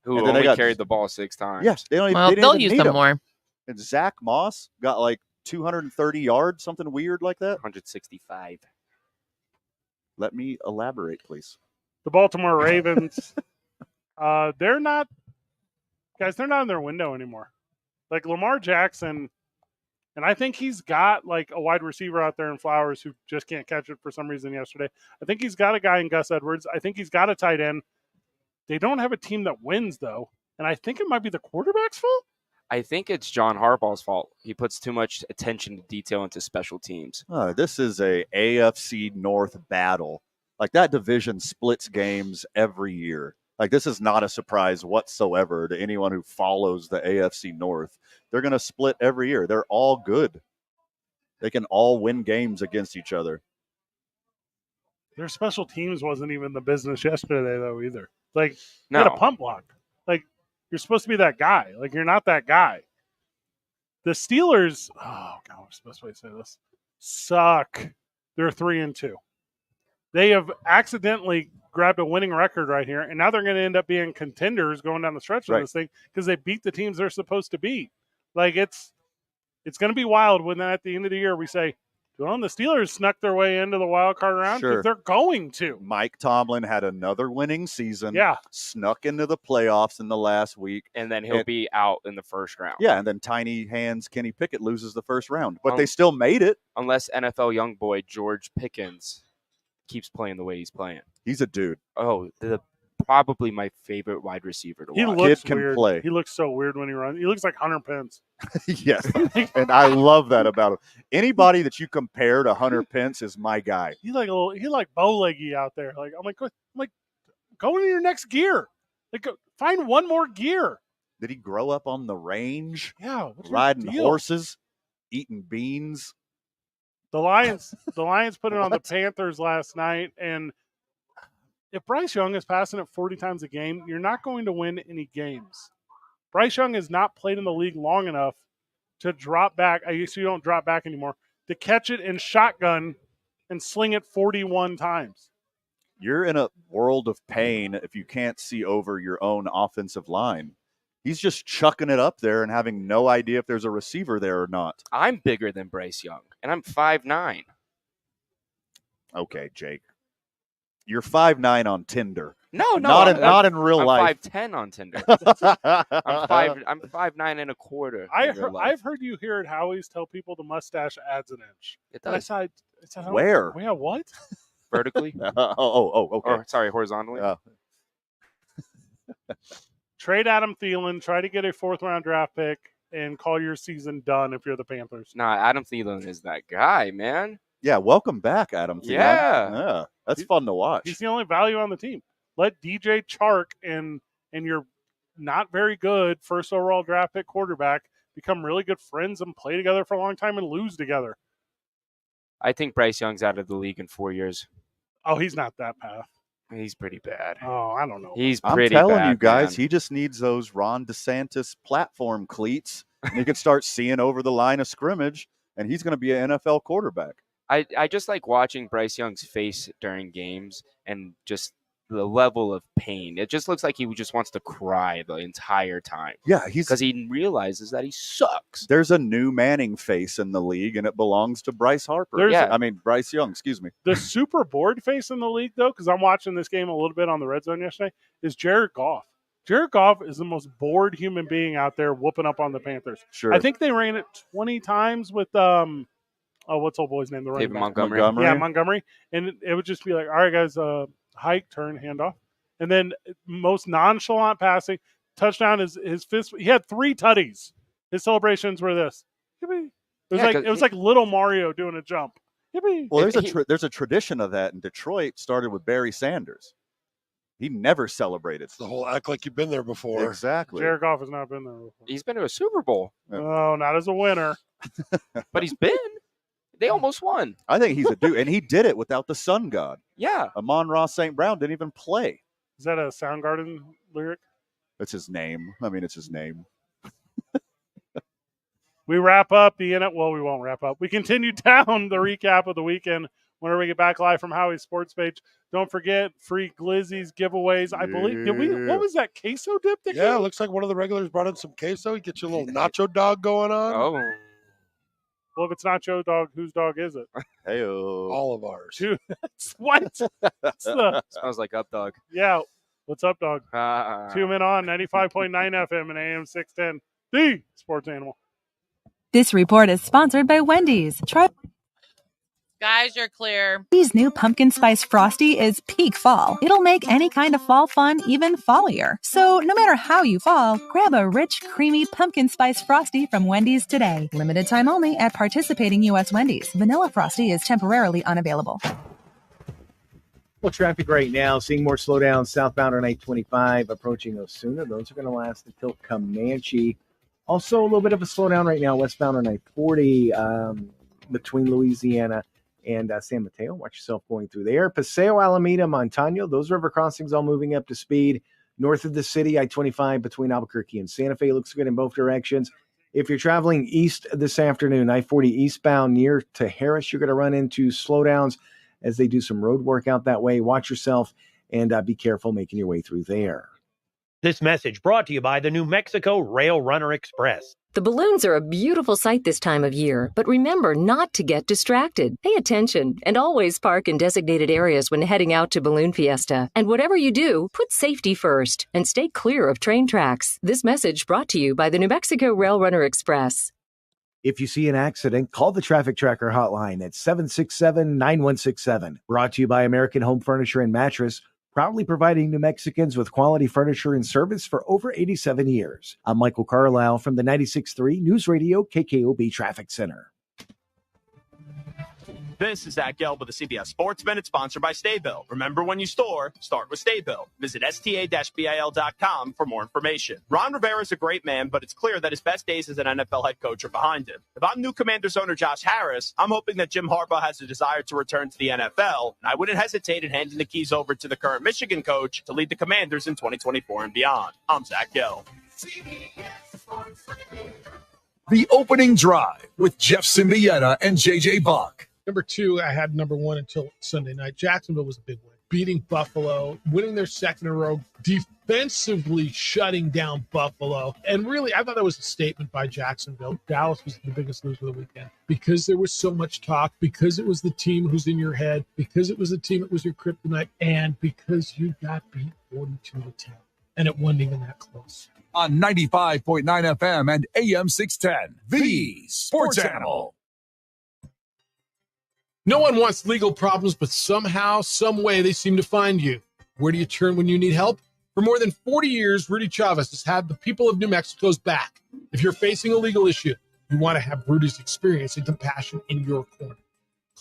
Who And then they only got- carried the ball 6 times. Yes, they don't even, well, they didn't they'll even use need them him. more. And Zach Moss got like 230 yards, something weird like that. 165. Let me elaborate, please. The Baltimore Ravens, they're not in their window anymore. Like Lamar Jackson, and I think he's got like a wide receiver out there in Flowers who just can't catch it for some reason yesterday. I think he's got a guy in Gus Edwards. I think he's got a tight end. They don't have a team that wins, though, and I think it might be the quarterback's fault. I think it's John Harbaugh's fault. He puts too much attention to detail into special teams. This is a AFC North battle. Like that division splits games every year. Like this is not a surprise whatsoever to anyone who follows the AFC North. They're going to split every year. They're all good. They can all win games against each other. Their special teams wasn't even the business yesterday, though, either. Like, you No. had a pump block. Like, you're supposed to be that guy. Like, you're not that guy. The Steelers, oh, God, what's the best way to say this? Suck. They're 3-2. They have accidentally grabbed a winning record right here, and now they're going to end up being contenders going down the stretch of this thing because they beat the teams they're supposed to beat. Like, it's going to be wild when at the end of the year we say, well, the Steelers snuck their way into the wild card round because Sure. they're going to. Mike Tomlin had another winning season. Yeah. Snuck into the playoffs in the last week. And then he'll be out in the first round. Yeah, and then tiny hands Kenny Pickett loses the first round. But they still made it. Unless NFL young boy George Pickens keeps playing the way he's playing. He's a dude. Oh, probably my favorite wide receiver to watch. He looks Kid can weird. play. He looks so weird when he runs. He looks like Hunter Pence. Yes. And I love that about him. Anybody that you compare to Hunter Pence is my guy. He's like bow-leggy out there. Like I'm like, go into your next gear. Like find one more gear. Did he grow up on the range? Yeah, what's your riding deal? horses, eating beans. The Lions put it on the Panthers last night, and if Bryce Young is passing it 40 times a game, you're not going to win any games. Bryce Young has not played in the league long enough to drop back. I guess you don't drop back anymore. To catch it in shotgun and sling it 41 times. You're in a world of pain if you can't see over your own offensive line. He's just chucking it up there and having no idea if there's a receiver there or not. I'm bigger than Bryce Young, and I'm 5'9". Okay, Jake. You're 5'9" on Tinder. No, not in real life. I'm 5'10" on Tinder. I'm 5'9" and a quarter. I've heard you here at Howies tell people the mustache adds an inch. It does. I said, where? Yeah, what? Vertically? Okay. Or, sorry, horizontally. Trade Adam Thielen, try to get a 4th-round draft pick, and call your season done if you're the Panthers. Nah, Adam Thielen is that guy, man. Yeah, welcome back, Adam Thielen. Yeah. That's fun to watch. He's the only value on the team. Let DJ Chark and your not very good first overall draft pick quarterback become really good friends and play together for a long time and lose together. I think Bryce Young's out of the league in 4 years. Oh, he's not that path. He's pretty bad. Oh, I don't know. He's I'm pretty telling bad, you guys, man. he just needs those Ron DeSantis platform cleats, and he can start seeing over the line of scrimmage, and he's going to be an NFL quarterback. I just like watching Bryce Young's face during games and just the level of pain. It just looks like he just wants to cry the entire time. Yeah, because he realizes that he sucks. There's a new Manning face in the league, and it belongs to Bryce Harper. Bryce Young, excuse me. The super bored face in the league, though, because I'm watching this game a little bit on the Red Zone yesterday, is Jared Goff. Jared Goff is the most bored human being out there whooping up on the Panthers. Sure. I think they ran it 20 times with what's old boy's name? The running David back. Montgomery. Yeah, Montgomery. And it would just be like, all right, guys, hike, turn, handoff. And then most nonchalant passing, touchdown is his fist. He had 3 tutties. His celebrations were this. Yippee. It was like little Mario doing a jump. Yippee. Well, there's a tradition of that in Detroit, started with Barry Sanders. He never celebrated. The whole act like you've been there before. Exactly. Jared Goff has not been there before. He's been to a Super Bowl. Oh, not as a winner. But he's been. They almost won. I think he's a dude, and he did it without the sun god. Yeah. Amon-Ra St. Brown didn't even play. Is that a Soundgarden lyric? That's his name. I mean, it's his name. We wrap up we won't wrap up. We continue down the recap of the weekend whenever we get back live from Howie's Sports page. Don't forget, free glizzies, giveaways. I believe, what was that, queso dip? It looks like one of the regulars brought in some queso. You get your little nacho dog going on. Oh. Well, if it's not your dog, whose dog is it? Hey-o. All of ours. What? Smells like Up Dog. Yeah. What's up, dog? 2 men on 95.9 FM and AM 610. The Sports Animal. This report is sponsored by Wendy's. Try Guys, you're clear. Wendy's new pumpkin spice frosty is peak fall. It'll make any kind of fall fun even fallier. So no matter how you fall, grab a rich, creamy pumpkin spice frosty from Wendy's today. Limited time only at participating U.S. Wendy's. Vanilla frosty is temporarily unavailable. Well, traffic right now, seeing more slowdowns southbound on I-25 approaching Osuna. Those are going to last until Comanche. Also, a little bit of a slowdown right now westbound on I-40 between Louisiana and San Mateo. Watch yourself going through there. Paseo, Alameda, Montano, those river crossings all moving up to speed. North of the city, I-25 between Albuquerque and Santa Fe looks good in both directions. If you're traveling east this afternoon, I-40 eastbound near to Harris, you're going to run into slowdowns as they do some road work out that way. Watch yourself and be careful making your way through there. This message brought to you by the New Mexico Rail Runner Express. The balloons are a beautiful sight this time of year, but remember not to get distracted. Pay attention and always park in designated areas when heading out to Balloon Fiesta. And whatever you do, put safety first and stay clear of train tracks. This message brought to you by the New Mexico Rail Runner Express. If you see an accident, call the Traffic Tracker hotline at 767-9167. Brought to you by American Home Furniture and Mattress, proudly providing New Mexicans with quality furniture and service for over 87 years. I'm Michael Carlisle from the 96.3 News Radio KKOB Traffic Center. This is Zach Gelb with the CBS Sports Minute, sponsored by Staybill. Remember, when you store, start with Staybill. Visit sta-bil.com for more information. Ron Rivera is a great man, but it's clear that his best days as an NFL head coach are behind him. If I'm new Commanders owner Josh Harris, I'm hoping that Jim Harbaugh has a desire to return to the NFL. I wouldn't hesitate in handing the keys over to the current Michigan coach to lead the Commanders in 2024 and beyond. I'm Zach Gelb. The Opening Drive with Jeff Symbieta and JJ Bach. Number 2, I had number 1 until Sunday night. Jacksonville was a big win. Beating Buffalo, winning their second in a row, defensively shutting down Buffalo. And really, I thought that was a statement by Jacksonville. Dallas was the biggest loser of the weekend because there was so much talk, because it was the team who's in your head, because it was the team that was your kryptonite, and because you got beat 42-10. And it wasn't even that close. On 95.9 FM and AM 610, the Sports Animal. No one wants legal problems, but somehow, some way, they seem to find you. Where do you turn when you need help? For more than 40 years, Rudy Chavez has had the people of New Mexico's back. If you're facing a legal issue, you want to have Rudy's experience and compassion in your corner.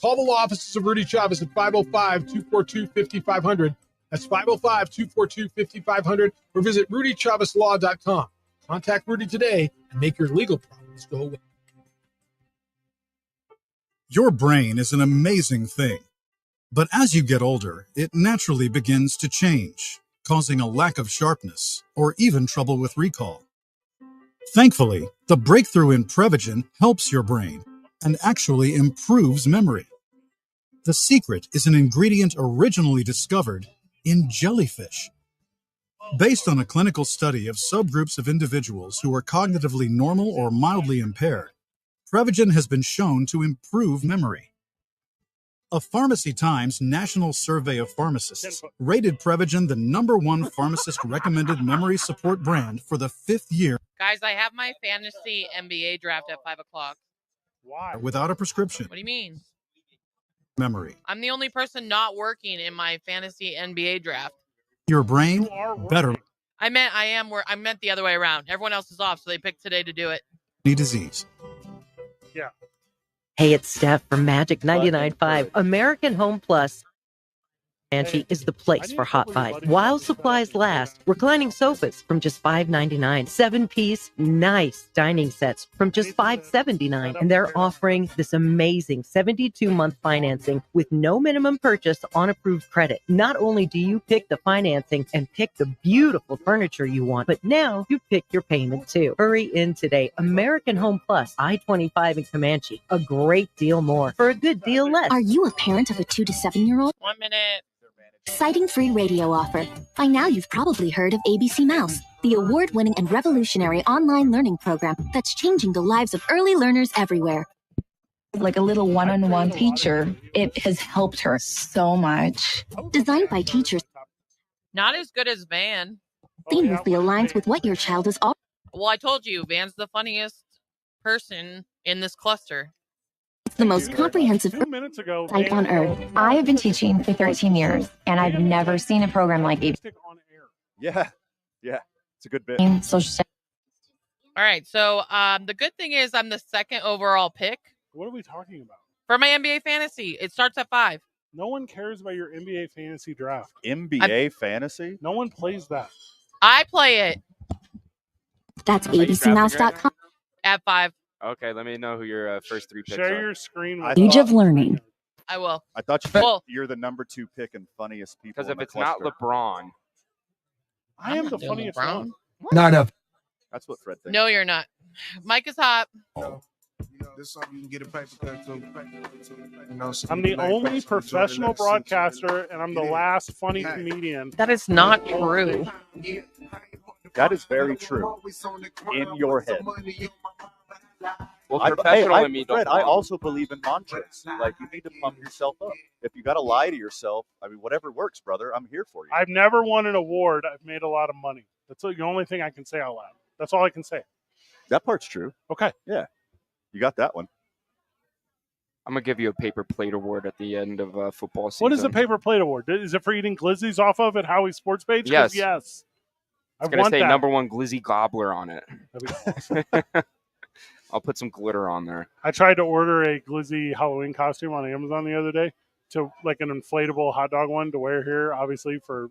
Call the law offices of Rudy Chavez at 505-242-5500. That's 505-242-5500, or visit rudychavezlaw.com. Contact Rudy today and make your legal problems go away. Your brain is an amazing thing. But as you get older, it naturally begins to change, causing a lack of sharpness or even trouble with recall. Thankfully, the breakthrough in Prevagen helps your brain and actually improves memory. The secret is an ingredient originally discovered in jellyfish. Based on a clinical study of subgroups of individuals who are cognitively normal or mildly impaired, Prevagen has been shown to improve memory. A Pharmacy Times national survey of pharmacists rated Prevagen the #1 pharmacist-recommended memory support brand for the 5th year. Guys, I have my fantasy NBA draft at 5 o'clock. Why? Without a prescription. What do you mean? Memory. I'm the only person not working in my fantasy NBA draft. Your brain better. I meant the other way around. Everyone else is off, so they picked today to do it. Any disease. Yeah. Hey, it's Steph from Magic 99.5. American Home Plus is the place for Hot Buy. While supplies last, reclining sofas from just $5.99, 7-piece nice dining sets from just $5.79, and they're offering this amazing 72-month financing with no minimum purchase on approved credit. Not only do you pick the financing and pick the beautiful furniture you want, but now you pick your payment too. Hurry in today. American Home Plus, I-25 in Comanche. A great deal more for a good deal less. Are you a parent of a 2 to 7-year-old? 1 minute. Exciting free radio offer. By now, you've probably heard of ABC Mouse, the award-winning and revolutionary online learning program that's changing the lives of early learners everywhere. Like a little one-on-one teacher, it has helped her so much. Designed by teachers, Not as good as Van. seamlessly aligns with what your child is all. Well, I told you, Van's the funniest person in this cluster. It's the most comprehensive site on earth. I have been teaching for 13 years, and I've never seen a program like ABC. Yeah. It's a good bit. Social All right, so the good thing is I'm the second overall pick. What are we talking about? For my NBA fantasy, it starts at 5. No one cares about your NBA fantasy draft. NBA fantasy? No one plays that. I play it. That's abcmouse.com. At 5. Okay, let me know who your first 3 picks Share are. your screen. Age of learning. I will. I thought you're the #2 pick and funniest people. Because if it's not LeBron, I am the funniest one. Not a. That's what Fred thinks. No, you're not. Mike is hot. I'm the only professional broadcaster, and I'm the last funny comedian. That is not true. That is very true. In your head. Well, Fred, I also believe in mantras. Like, you need to pump yourself up. If you got to lie to yourself, I mean, whatever works, brother, I'm here for you. I've never won an award. I've made a lot of money. That's the only thing I can say out loud. That's all I can say. That part's true. Okay. Yeah. You got that one. I'm going to give you a paper plate award at the end of football season. What is the paper plate award? Is it for eating glizzies off of at Howies Sports Page? Yes. Yes. It's going to say #1 glizzy gobbler on it. That'd be awesome. I'll put some glitter on there. I tried to order a glizzy Halloween costume on Amazon the other day, to like an inflatable hot dog one to wear here, obviously for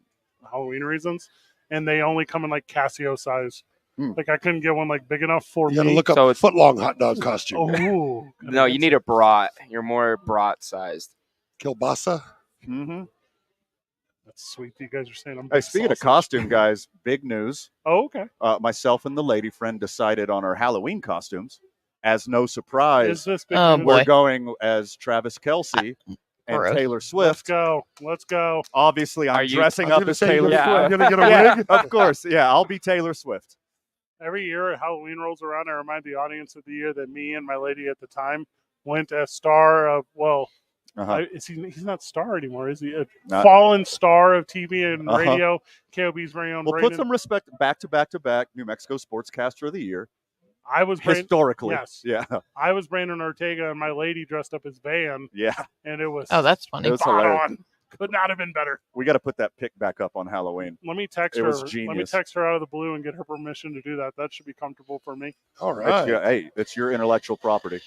Halloween reasons, and they only come in like Casio size. Like I couldn't get one like big enough for You got to me. look up a foot-long hot dog costume. Oh, No, you need a brat. You're more brat sized. Kielbasa? Mm-hmm. That's sweet. You guys are saying I'm Hey, speaking of costume, guys, big news. Oh, okay. Myself and the lady friend decided on our Halloween costumes. As no surprise, Is this big Oh, news? we're boy. going as Travis Kelce and Gross. Taylor Let's Swift. go. Let's go. Obviously, I'm Are you- dressing I was up gonna as say, Taylor Yeah. Swift. You're going to get a Yeah, wig? of course. Yeah, I'll be Taylor Swift. Every year Halloween rolls around, I remind the audience of the year that me and my lady at the time went as star of, he's not star anymore, is he? A Not- fallen star of TV and Uh-huh. radio, KOB's very own We'll Brandon. put some respect back to back New Mexico Sportscaster of the Year. I was Historically. Yes. Yeah. I was Brandon Ortega, and my lady dressed up as Van, Yeah. and it was Oh, that's funny. It was spot hilarious. on. Could not have been better. We got to put that pic back up on Halloween. Let me text It her. was Let me genius. text her out of the blue and get her permission to do that. That should be comfortable for me. All right. It's your intellectual property.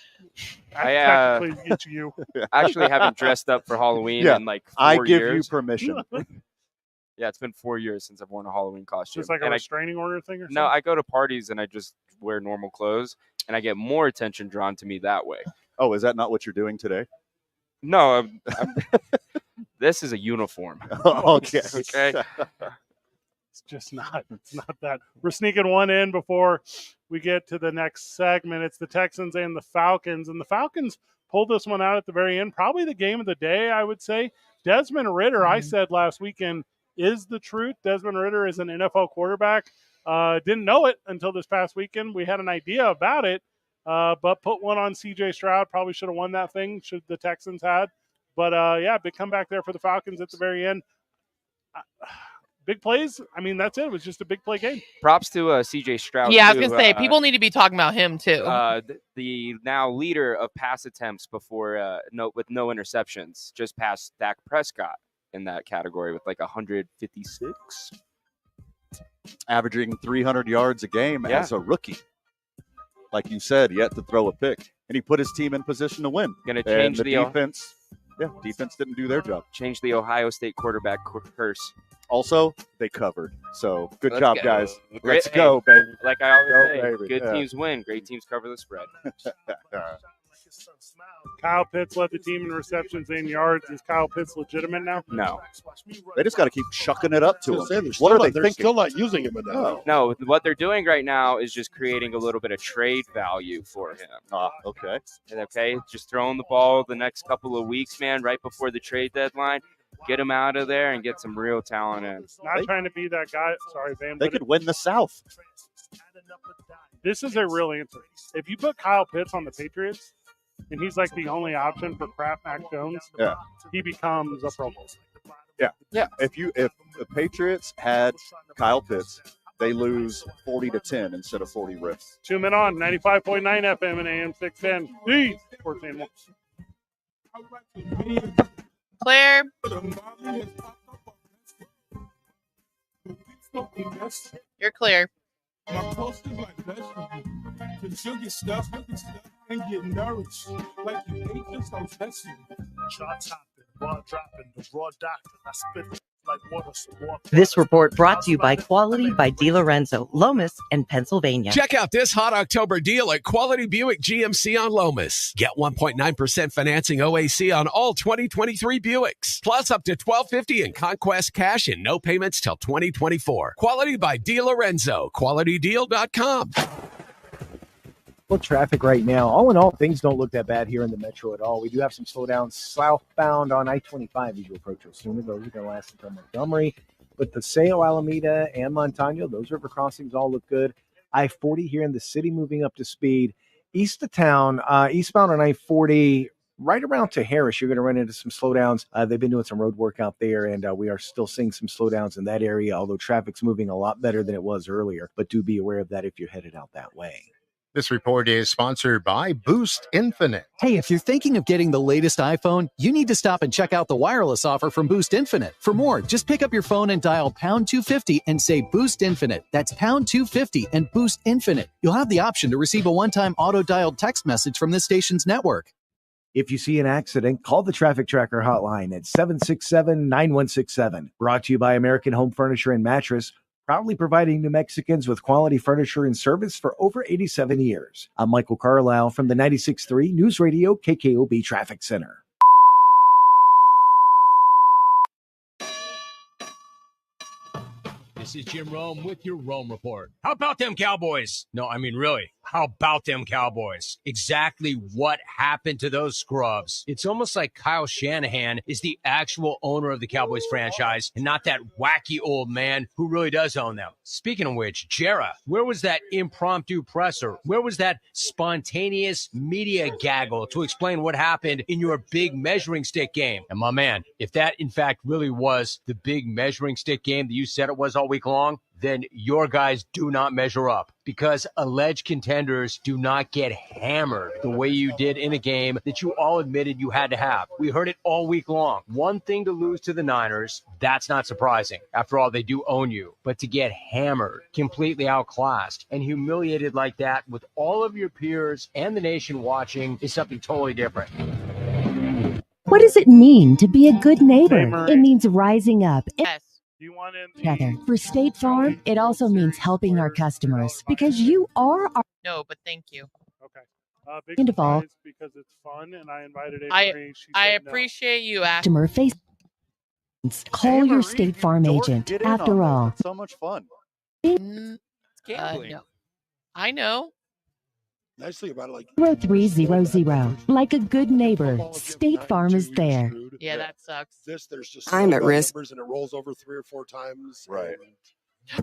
Technically, it's you. I actually haven't dressed up for Halloween Yeah, in like 4 I give years. you permission. Yeah, it's been 4 years since I've worn a Halloween costume. Just like a And restraining order thing or something? No, I go to parties and I just wear normal clothes, and I get more attention drawn to me that way. Oh, is that not what you're doing today? No, this is a uniform. Okay. Okay. It's just not. It's not that. We're sneaking one in before we get to the next segment. It's the Texans and the Falcons. And the Falcons pulled this one out at the very end. Probably the game of the day, I would say. Desmond Ridder, I said last weekend, is the truth. Desmond Ridder is an NFL quarterback. Didn't know it until this past weekend. We had an idea about it, but put one on C.J. Stroud. Probably should have won that thing, should the Texans had. But, yeah, big comeback there for the Falcons at the very end. Big plays. I mean, that's it. It was just a big play game. Props to C.J. Stroud. Yeah, I was too. gonna say people need to be talking about him too. The now leader of pass attempts before with no interceptions, just passed Dak Prescott in that category with like 156, Averaging 300 yards a game Yeah. as a rookie. Like you said, yet to throw a pick, and he put his team in position to win. Going to change and the defense. Yeah, defense didn't do their job. Change the Ohio State quarterback curse. Also, they covered. So good Let's job, go. guys. Great- Let's hey, go, baby. Like I always Go, say, baby. good Yeah. teams win. Great teams cover the spread. Kyle Pitts led the team in receptions and yards. Is Kyle Pitts legitimate now? No. They just got to keep chucking it up to him. They're What are they they're thinking? still not using him enough. No, what they're doing right now is just creating a little bit of trade value for him. Okay. And okay, just throwing the ball the next couple of weeks, man, right before the trade deadline. Get him out of there and get some real talent in. Not trying to be that guy. Sorry, Van. They but could win the South. this is a real answer. If you put Kyle Pitts on the Patriots, and he's like the only option for crap Mac Jones, Yeah. he becomes a Pro Bowl. Yeah. Yeah. If the Patriots had Kyle Pitts, they lose 40-10 instead of 40 riffs. 2 men on 95.9 FM and AM 610. The Sports Animal. Claire. You're clear. And get nourished like you ate this on testing. Jaw topping, raw dropping, the raw doctor. I spit like water, so water. This report brought to you by Quality by DiLorenzo, Lomas, and Pennsylvania. Check out this hot October deal at Quality Buick GMC on Lomas. Get 1.9% financing OAC on all 2023 Buicks, plus up to $1,250 in Conquest cash and no payments till 2024. Quality by DiLorenzo, QualityDeal.com. Well, traffic right now. All in all, things don't look that bad here in the metro at all. We do have some slowdowns southbound on I-25 as you approach Osuna. Those are going to last until Montgomery. But the Paseo, Alameda, and Montano, those river crossings all look good. I-40 here in the city moving up to speed. East of town, eastbound on I-40, right around to Harris, you're going to run into some slowdowns. They've been doing some road work out there, and we are still seeing some slowdowns in that area, although traffic's moving a lot better than it was earlier. But do be aware of that if you're headed out that way. This report is sponsored by Boost Infinite. Hey, if you're thinking of getting the latest iPhone, you need to stop and check out the wireless offer from Boost Infinite. For more, just pick up your phone and dial pound 250 and say Boost Infinite. That's pound 250 and Boost Infinite. You'll have the option to receive a one-time auto-dialed text message from this station's network. If you see an accident, call the Traffic Tracker hotline at 767-9167. Brought to you by American Home Furniture and Mattress, proudly providing New Mexicans with quality furniture and service for over 87 years. I'm Michael Carlisle from the 96.3 News Radio KKOB Traffic Center. This is Jim Rome with your Rome Report. How about them Cowboys? No, I mean, really, how about them Cowboys? Exactly what happened to those scrubs? It's almost like Kyle Shanahan is the actual owner of the Cowboys franchise and not that wacky old man who really does own them. Speaking of which, Jera, where was that impromptu presser? Where was that spontaneous media gaggle to explain what happened in your big measuring stick game? And my man, if that in fact really was the big measuring stick game that you said it was all week long, then your guys do not measure up, because alleged contenders do not get hammered the way you did in a game that you all admitted you had to have. We heard it all week long. One thing to lose to the Niners, that's not surprising. After all, they do own you. But to get hammered, completely outclassed, and humiliated like that with all of your peers and the nation watching is something totally different. What does it mean to be a good neighbor? It means rising up. Yes. Together. For State Farm, it also means helping our customers, because you are our. No, but thank you. Okay. Big And of all- surprise because it's fun, and I invited I Avery. She I said no. appreciate you asking. customer face. Call your State Farm agent. Get in on After this. all, It's so much fun. No. I know. Nice thing about it, like 0300. Like a good neighbor, State Farm is there. Yeah, that sucks. this, there's just I'm at risk. numbers and it rolls over 3 or 4 times. Right.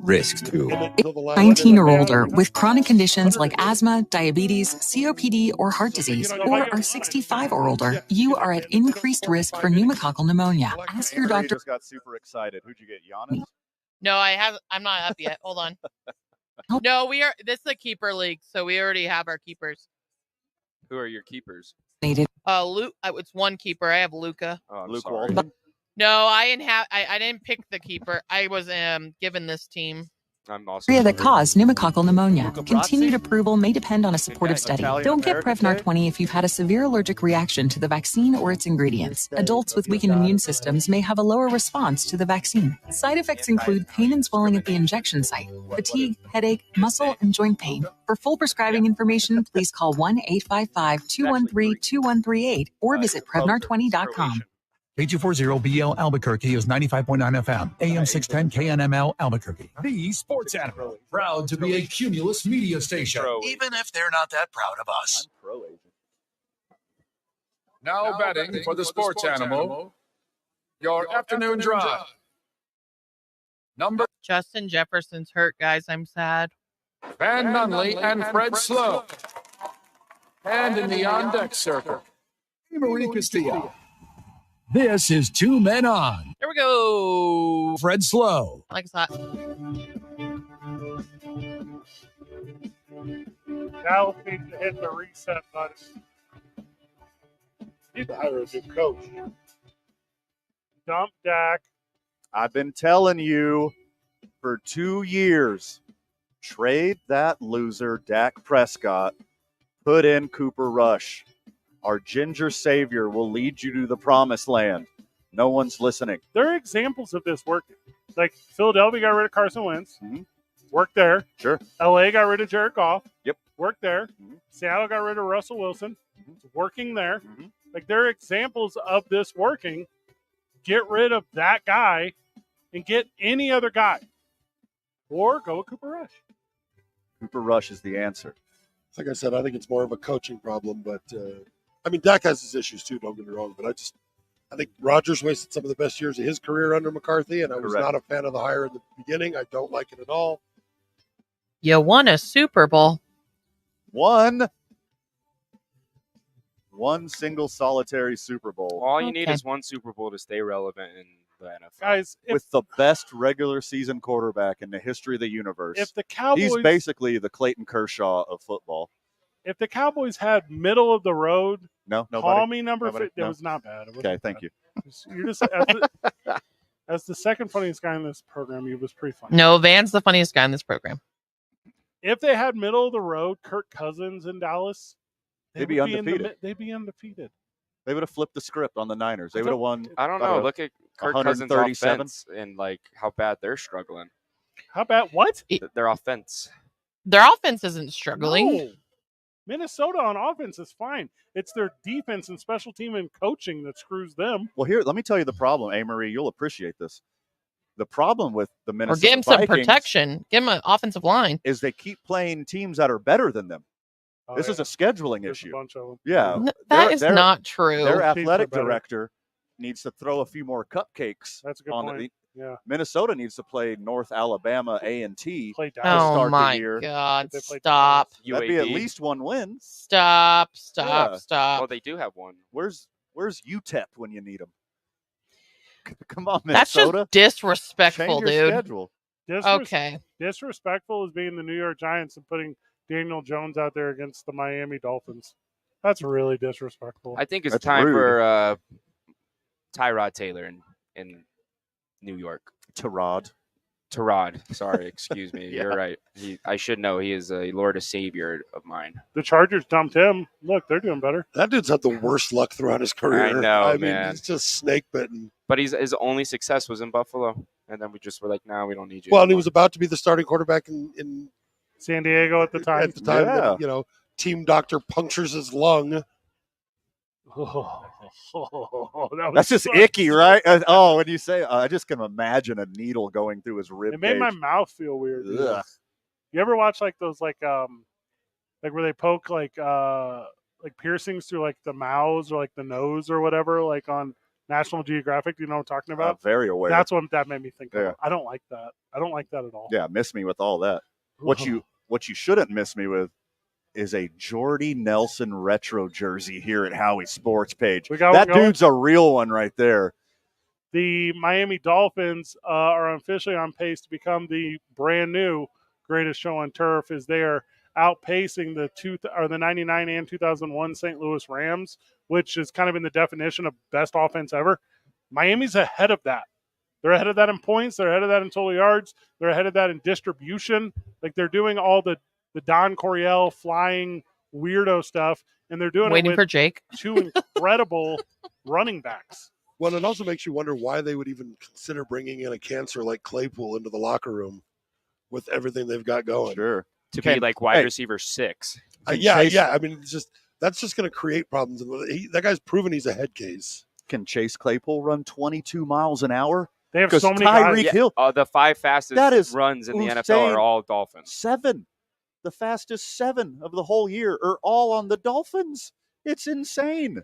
Risk to Until the last 19 or older with chronic conditions like asthma, diabetes, COPD, or heart disease, or are 65 or older, you are at increased risk for pneumococcal pneumonia. Ask your Avery doctor. just got super excited. Who'd you get, Giannis? No, I'm not up yet. Hold on. No, we are. This is a keeper league, so we already have our keepers. Who are your keepers? Luke. It's one keeper. I have Luca. Oh, Luke sorry. Walton. No, I didn't have. I didn't pick the keeper. I was given this team. I'm also That cause pneumococcal pneumonia. Continued approval may depend on a supportive study. Italian Don't get American Prevnar Day? 20 if you've had a severe allergic reaction to the vaccine or its ingredients. Adults with weakened immune systems may have a lower response to the vaccine. Side effects include pain and swelling at the injection site, fatigue, headache, muscle, and joint pain. For full prescribing information, please call 1-855-213-2138 or visit Prevnar20.com. K240BL Albuquerque is 95.9 FM, AM 610 KNML Albuquerque. The Sports Animal, proud to be a Cumulus media station, even if they're not that proud of us. Pro agent. Now batting for the Sports Animal, your afternoon drive. Number Justin Jefferson's hurt, guys. I'm sad. Van Nunley and Fred Slow. And in the on-deck circle, Marie Castillo. This is Two Men On. Here we go. Fred Slow. Like it's hot. Cal needs to hit the reset button. Need to hire a new coach. Dump Dak. I've been telling you for 2 years, trade that loser Dak Prescott, put in Cooper Rush. Our ginger savior will lead you to the promised land. No one's listening. There are examples of this working. Like Philadelphia got rid of Carson Wentz. Worked there. Sure. LA got rid of Jared Goff. Yep. Worked there. Seattle got rid of Russell Wilson. Working there. Like there are examples of this working. Get rid of that guy and get any other guy. Or go with Cooper Rush. Cooper Rush is the answer. Like I said, I think it's more of a coaching problem, but I mean, Dak has his issues too, don't get me wrong, but I think Rodgers wasted some of the best years of his career under McCarthy, and I was not a fan of the hire in the beginning. I don't like it at all. You won a Super Bowl. One single solitary Super Bowl. All you need is one Super Bowl to stay relevant in the NFL. Guys, with the best regular season quarterback in the history of the universe. If the Cowboys, he's basically the Clayton Kershaw of football. if the Cowboys had middle of the road, No, call nobody. me number Nobody? 50. It No. was not bad. It wasn't Okay, thank bad. you. You're just as the second funniest guy in this program. He was pretty funny. No, Van's the funniest guy in this program. If they had middle of the road Kirk Cousins in Dallas, They'd be undefeated. They'd be undefeated. They would have flipped the script on the Niners. They would have won. I don't know. Look at Kirk Cousins' 137. offense and like how bad they're struggling. How bad? What? Their offense. Their offense isn't struggling. No. Minnesota on offense is fine. It's their defense and special team and coaching that screws them. Well, here, let me tell you the problem, Marie. You'll appreciate this. The problem with the Or Minnesota give him some Vikings protection. Give him an offensive line. is they keep playing teams that are better than them. Oh, This is a scheduling issue. A bunch of them. Yeah, That is not true. Their Teams are athletic better. director needs to throw a few more cupcakes. That's a good on point. Yeah. Minnesota needs to play North Alabama A&T Play to Dallas. Oh start my the year. God! They play Stop! That'd be at UAB. least one win. Stop! Yeah. Stop! Well, they do have one. Where's UTEP when you need them? Come on, That's Minnesota. just disrespectful, Change your dude. schedule. Okay. Disrespectful is being the New York Giants and putting Daniel Jones out there against the Miami Dolphins. That's really disrespectful. I think it's That's time rude. for Tyrod Taylor in New York. Tyrod. Sorry, excuse me. Yeah. You're right. I should know. He is a Lord and Savior of mine. The Chargers dumped him. Look, they're doing better. That dude's had the worst luck throughout his career. I know, I mean, man. he's just snake bitten. But his only success was in Buffalo, and then we just were like, "No, we don't need you." Well, and he anymore." was about to be the starting quarterback in San Diego at the time. At the time, Yeah. that, team doctor punctures his lung. That's just icky, right? When you say, I just can imagine a needle going through his rib It made cage. my mouth feel weird. dude. Ugh. You ever watch like those like where they poke like piercings through like the mouths or like the nose or whatever, like on National Geographic? Do you know what I'm talking about? Very aware. That's what that made me think Yeah. of. I don't like that. I don't like that at all. Yeah, miss me with all that. What you shouldn't miss me with is a Jordy Nelson retro jersey here at Howie's Sports page. We got that one going. dude's a real one right there. The Miami Dolphins are officially on pace to become the brand new greatest show on turf as they are outpacing the 99 and 2001 St. Louis Rams, which is kind of in the definition of best offense ever. Miami's ahead of that. They're ahead of that in points. They're ahead of that in total yards. They're ahead of that in distribution. Like they're doing all the Don Coryell flying weirdo stuff, and they're doing Waiting it for with Jake. two incredible running backs. Well, it also makes you wonder why they would even consider bringing in a cancer like Claypool into the locker room with everything they've got going. Sure. To be like wide receiver 6. Yeah. I mean, that's just going to create problems. That guy's proven he's a head case. Can Chase Claypool run 22 miles an hour? They have 'Cause so many Tyreek guys. Hill, The 5 fastest That is runs in the NFL insane. are all Dolphins. 7. The fastest 7 of the whole year are all on the Dolphins. It's insane.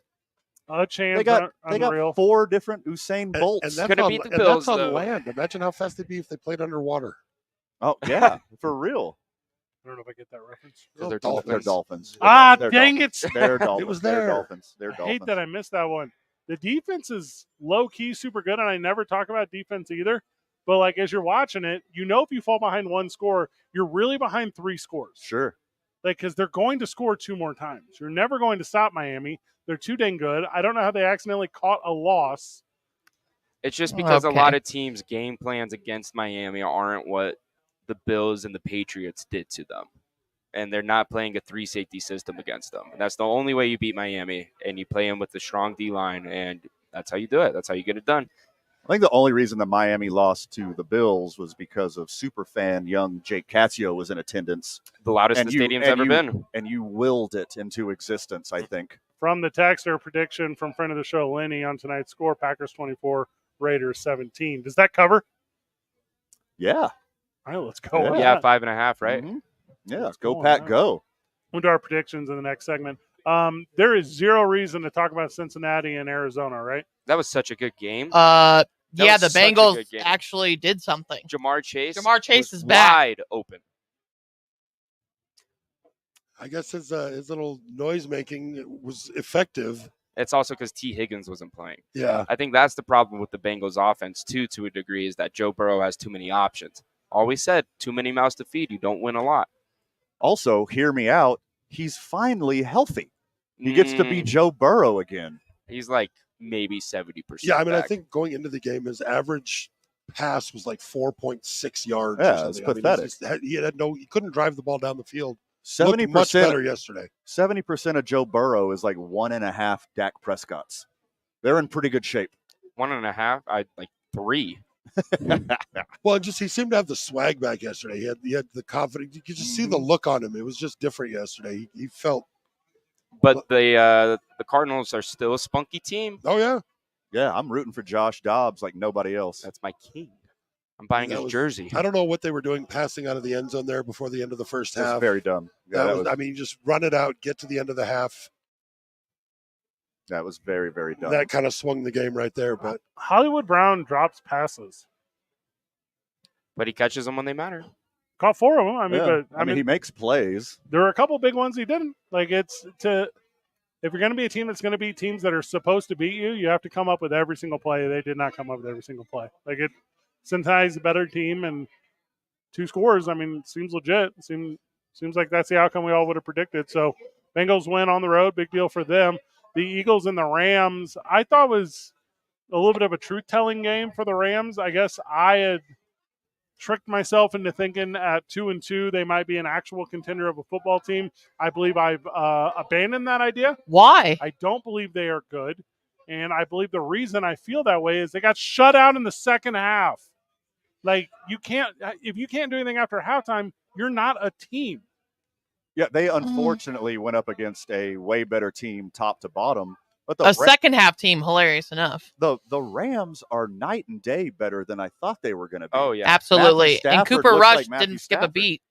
A chance. They got unreal. 4 different Usain Bolts. And that's Gonna on, beat the and Bills, that's on though. land. Imagine how fast they'd be if they played underwater. Oh, yeah, for real. I don't know if I get that reference. They're Dolphins. They're Dolphins. Ah, They're dang Dolphins. it. They're Dolphins. It was They're there. Dolphins. They're I Dolphins. hate that I missed that one. The defense is low key, super good, and I never talk about defense either. But like as you're watching it, if you fall behind one score, you're really behind 3 scores. Sure. Like because they're going to score 2 more times. You're never going to stop Miami. They're too dang good. I don't know how they accidentally caught a loss. It's just because a Okay. lot of teams' game plans against Miami aren't what the Bills and the Patriots did to them. And they're not playing a 3 safety system against them. And that's the only way you beat Miami. And you play them with the strong D-line, and that's how you do it. That's how you get it done. I think the only reason that Miami lost to the Bills was because of superfan young Jake Cassio was in attendance. The loudest And the you- stadium's and ever you- been. And you willed it into existence, I think. From the texter prediction from friend of the show, Lenny, on tonight's score, Packers 24, Raiders 17. Does that cover? Yeah. All right, let's go. with Yeah, that. 5.5, right? Mhm. Yeah, go Oh, Pack, yeah. go. We'll do our predictions in the next segment. There is zero reason to talk about Cincinnati and Arizona, right? That was such a good game. Yeah, was the such a Bengals good game. actually did something. Jamar Chase. Jamar Chase was is back. wide open. I guess his little noise making was effective. It's also because T. Higgins wasn't playing. Yeah. I think that's the problem with the Bengals offense, too, to a degree, is that Joe Burrow has too many options. Always said, too many mouths to feed. You don't win a lot. Also, hear me out. he's finally healthy. He gets to be Joe Burrow again. He's like maybe 70%. Yeah, I mean, back. I think going into the game, his average pass was like 4.6 yards. Yeah, or something. it's I mean, pathetic. he couldn't drive the ball down the field. 70% Much better yesterday. 70% of Joe Burrow is like 1.5 Dak Prescott's. They're in pretty good shape. 1.5. I like 3. Well, he seemed to have the swag back yesterday. He had the confidence. You could just see the look on him. It was just different yesterday. He felt. But the Cardinals are still a spunky team. Oh yeah, yeah. I'm rooting for Josh Dobbs like nobody else. That's my king. I'm buying his jersey. I don't know what they were doing passing out of the end zone there before the end of the first half. That was very dumb. Yeah, that was, I mean, just run it out, get to the end of the half. That was very, very dumb. That kind of swung the game right there. But Hollywood Brown drops passes, but he catches them when they matter. Caught 4 of them. I mean, he makes plays. There were a couple big ones he didn't. Like if you're going to be a team that's going to beat teams that are supposed to beat you, you have to come up with every single play. They did not come up with every single play. Like Cincinnati's a better team, and 2 scores. I mean, seems legit. Seems like that's the outcome we all would have predicted. So Bengals win on the road, big deal for them. The Eagles and the Rams, I thought was a little bit of a truth-telling game for the Rams. I guess I had tricked myself into thinking at 2-2 they might be an actual contender of a football team. I believe I've abandoned that idea. Why? I don't believe they are good. And I believe the reason I feel that way is they got shut out in the second half. Like, if you can't do anything after halftime, you're not a team. Yeah, they unfortunately went up against a way better team top to bottom. But a second half team, hilarious enough. The Rams are night and day better than I thought they were going to be. Oh, yeah. Absolutely. And Cooper Rush didn't skip a beat.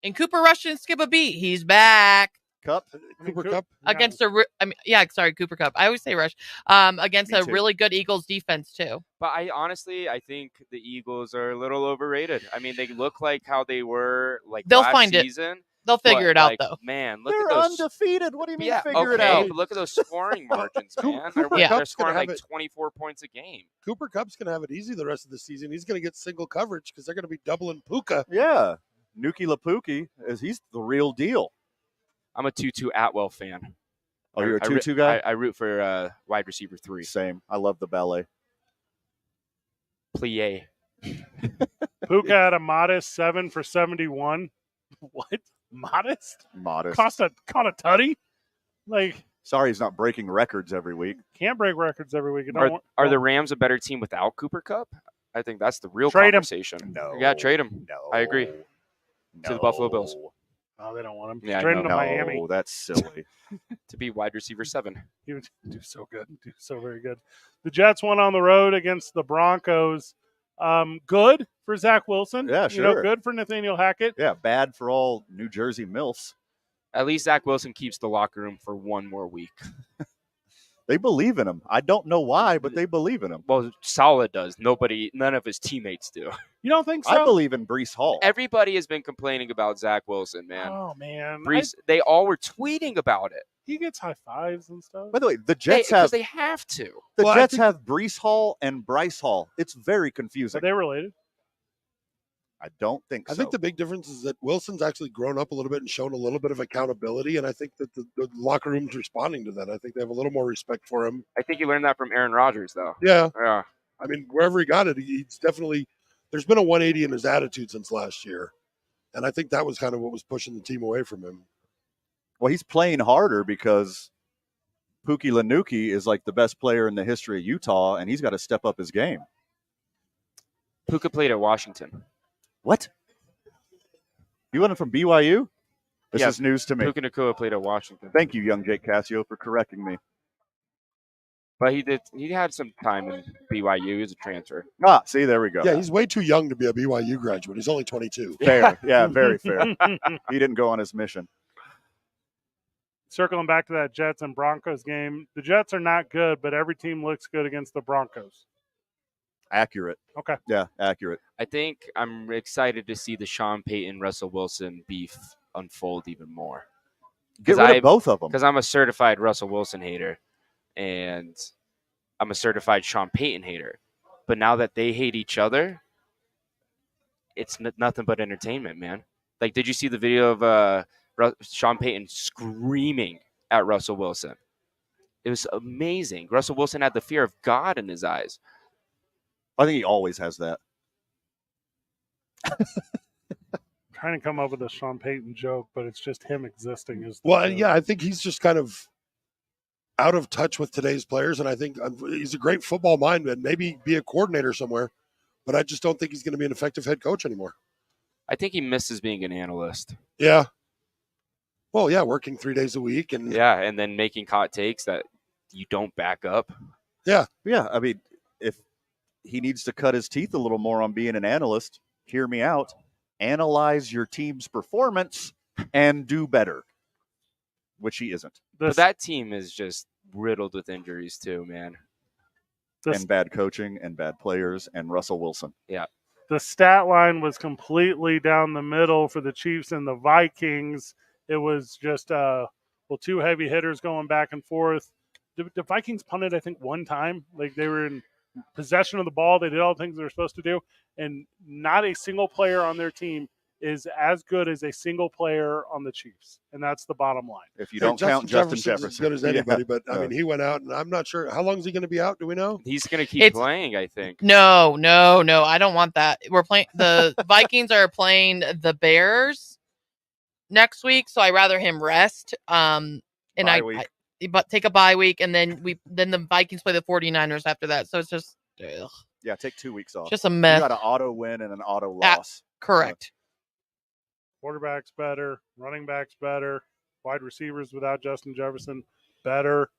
He's back. Cooper Kupp against Cooper Kupp. I always say Rush. Against a really good Eagles defense too. But I think the Eagles are a little overrated. I mean, they look like how they were They'll last find season. They'll figure it out though. Man, they're undefeated. What do you mean figure it out? But look at those scoring margins, man. They're scoring like 24 points a game. Cooper Kupp's going to have it easy the rest of the season. He's going to get single coverage because they're going to be doubling Puka. Yeah, Nuki Lapuki he's the real deal. I'm a Tutu Atwell fan. Oh, you're a Tutu guy? I root for wide receiver 3. Same. I love the ballet. Plie. Puka had a modest 7 for 71. What? Modest? Caught a tutty? Like, sorry, he's not breaking records every week. Can't break records every week. Are the Rams a better team without Cooper Kupp? I think that's the real trade conversation. Him. No. Yeah, trade him. No. I agree. No. To the Buffalo Bills. Oh, they don't want him. Yeah, trade him to Miami. Oh, that's silly. To be wide receiver 7. He would do so good. Do so very good. The Jets went on the road against the Broncos. Good for Zach Wilson. Yeah, sure. Good for Nathaniel Hackett. Yeah, bad for all New Jersey MILFs. At least Zach Wilson keeps the locker room for one more week. They believe in him. I don't know why, but they believe in him. Well, Saleh does. None of his teammates do. You don't think so? I believe in Breece Hall. Everybody has been complaining about Zach Wilson, man. Oh, man. They all were tweeting about it. He gets high fives and stuff. By the way, the Jets have... They have to. The Jets have Breece Hall and Bryce Hall. It's very confusing. Are they related? I don't think so. I think the big difference is that Wilson's actually grown up a little bit and shown a little bit of accountability, and I think that the locker room's responding to that. I think they have a little more respect for him. I think you learned that from Aaron Rodgers, though. Yeah. Yeah. I mean, wherever he got it, he's definitely – there's been a 180 in his attitude since last year, and I think that was kind of what was pushing the team away from him. Well, he's playing harder because Puki Lanuki is like the best player in the history of Utah, and he's got to step up his game. Puka played at Washington. What? He wasn't from BYU? This is news to me. Puka Nacua played at Washington. Thank you, young Jake Cassio, for correcting me. But he had some time in BYU. He was a transfer. Ah, see, there we go. Yeah, he's way too young to be a BYU graduate. He's only 22. Fair. Yeah, very fair. He didn't go on his mission. Circling back to that Jets and Broncos game, the Jets are not good, but every team looks good against the Broncos. Accurate. Okay. Yeah, accurate. I think I'm excited to see the Sean Payton, Russell Wilson beef unfold even more. Get rid of both of them. Because I'm a certified Russell Wilson hater, and I'm a certified Sean Payton hater. But now that they hate each other, it's nothing but entertainment, man. Like, did you see the video of Sean Payton screaming at Russell Wilson. It was amazing. Russell Wilson had the fear of God in his eyes. I think he always has that. Trying to come up with a Sean Payton joke, but it's just him existing. I think he's just kind of out of touch with today's players, and I think he's a great football mind and maybe be a coordinator somewhere, but I just don't think he's going to be an effective head coach anymore. I think he misses being an analyst. Yeah. Well, yeah, working 3 days a week and then making hot takes that you don't back up. Yeah. Yeah. I mean, if he needs to cut his teeth a little more on being an analyst, hear me out. Analyze your team's performance and do better, which he isn't. But that team is just riddled with injuries too, man. And bad coaching and bad players and Russell Wilson. Yeah. The stat line was completely down the middle for the Chiefs and the Vikings. It was just, two heavy hitters going back and forth. The Vikings punted, I think, one time. Like, they were in possession of the ball. They did all the things they were supposed to do. And not a single player on their team is as good as a single player on the Chiefs. And that's the bottom line. If you don't count Justin Jefferson. As good as anybody, but, I mean, he went out, and I'm not sure. How long is he going to be out? Do we know? He's going to keep playing, I think. No. I don't want that. We're playing the Vikings are playing the Bears next week, so I'd rather him rest. But take a bye week, and then the Vikings play the 49ers after that. So it's just take 2 weeks off. Just a mess. You got an auto win and an auto loss. Correct. Quarterback's better, running back's better, wide receivers without Justin Jefferson better.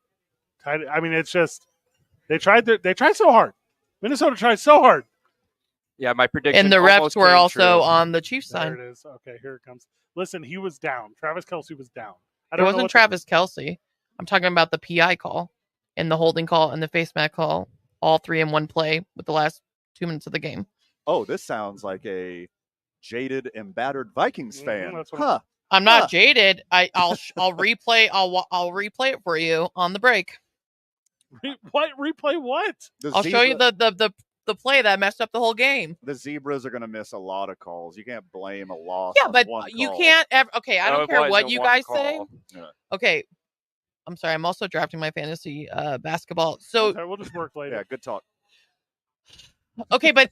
I mean, it's just they tried so hard. Minnesota tried so hard. Yeah, my prediction. And the refs were also on the Chiefs side. There it is. Okay, here it comes. Listen, he was down. Travis Kelce was down. It wasn't Travis Kelce. I'm talking about the PI call and the holding call and the face mask call, all three in one play with the last 2 minutes of the game. Oh, this sounds like a jaded and battered Vikings fan. I'm not jaded. I'll replay. I'll replay it for you on the break. What replay? What? I'll show you the play that messed up the whole game. The Zebras are going to miss a lot of calls. You can't blame a loss. Yeah, but you can't ever. Okay, I don't care what you guys say. Yeah. Okay, I'm sorry. I'm also drafting my fantasy basketball. So okay, we'll just work later. Yeah, good talk. Okay, but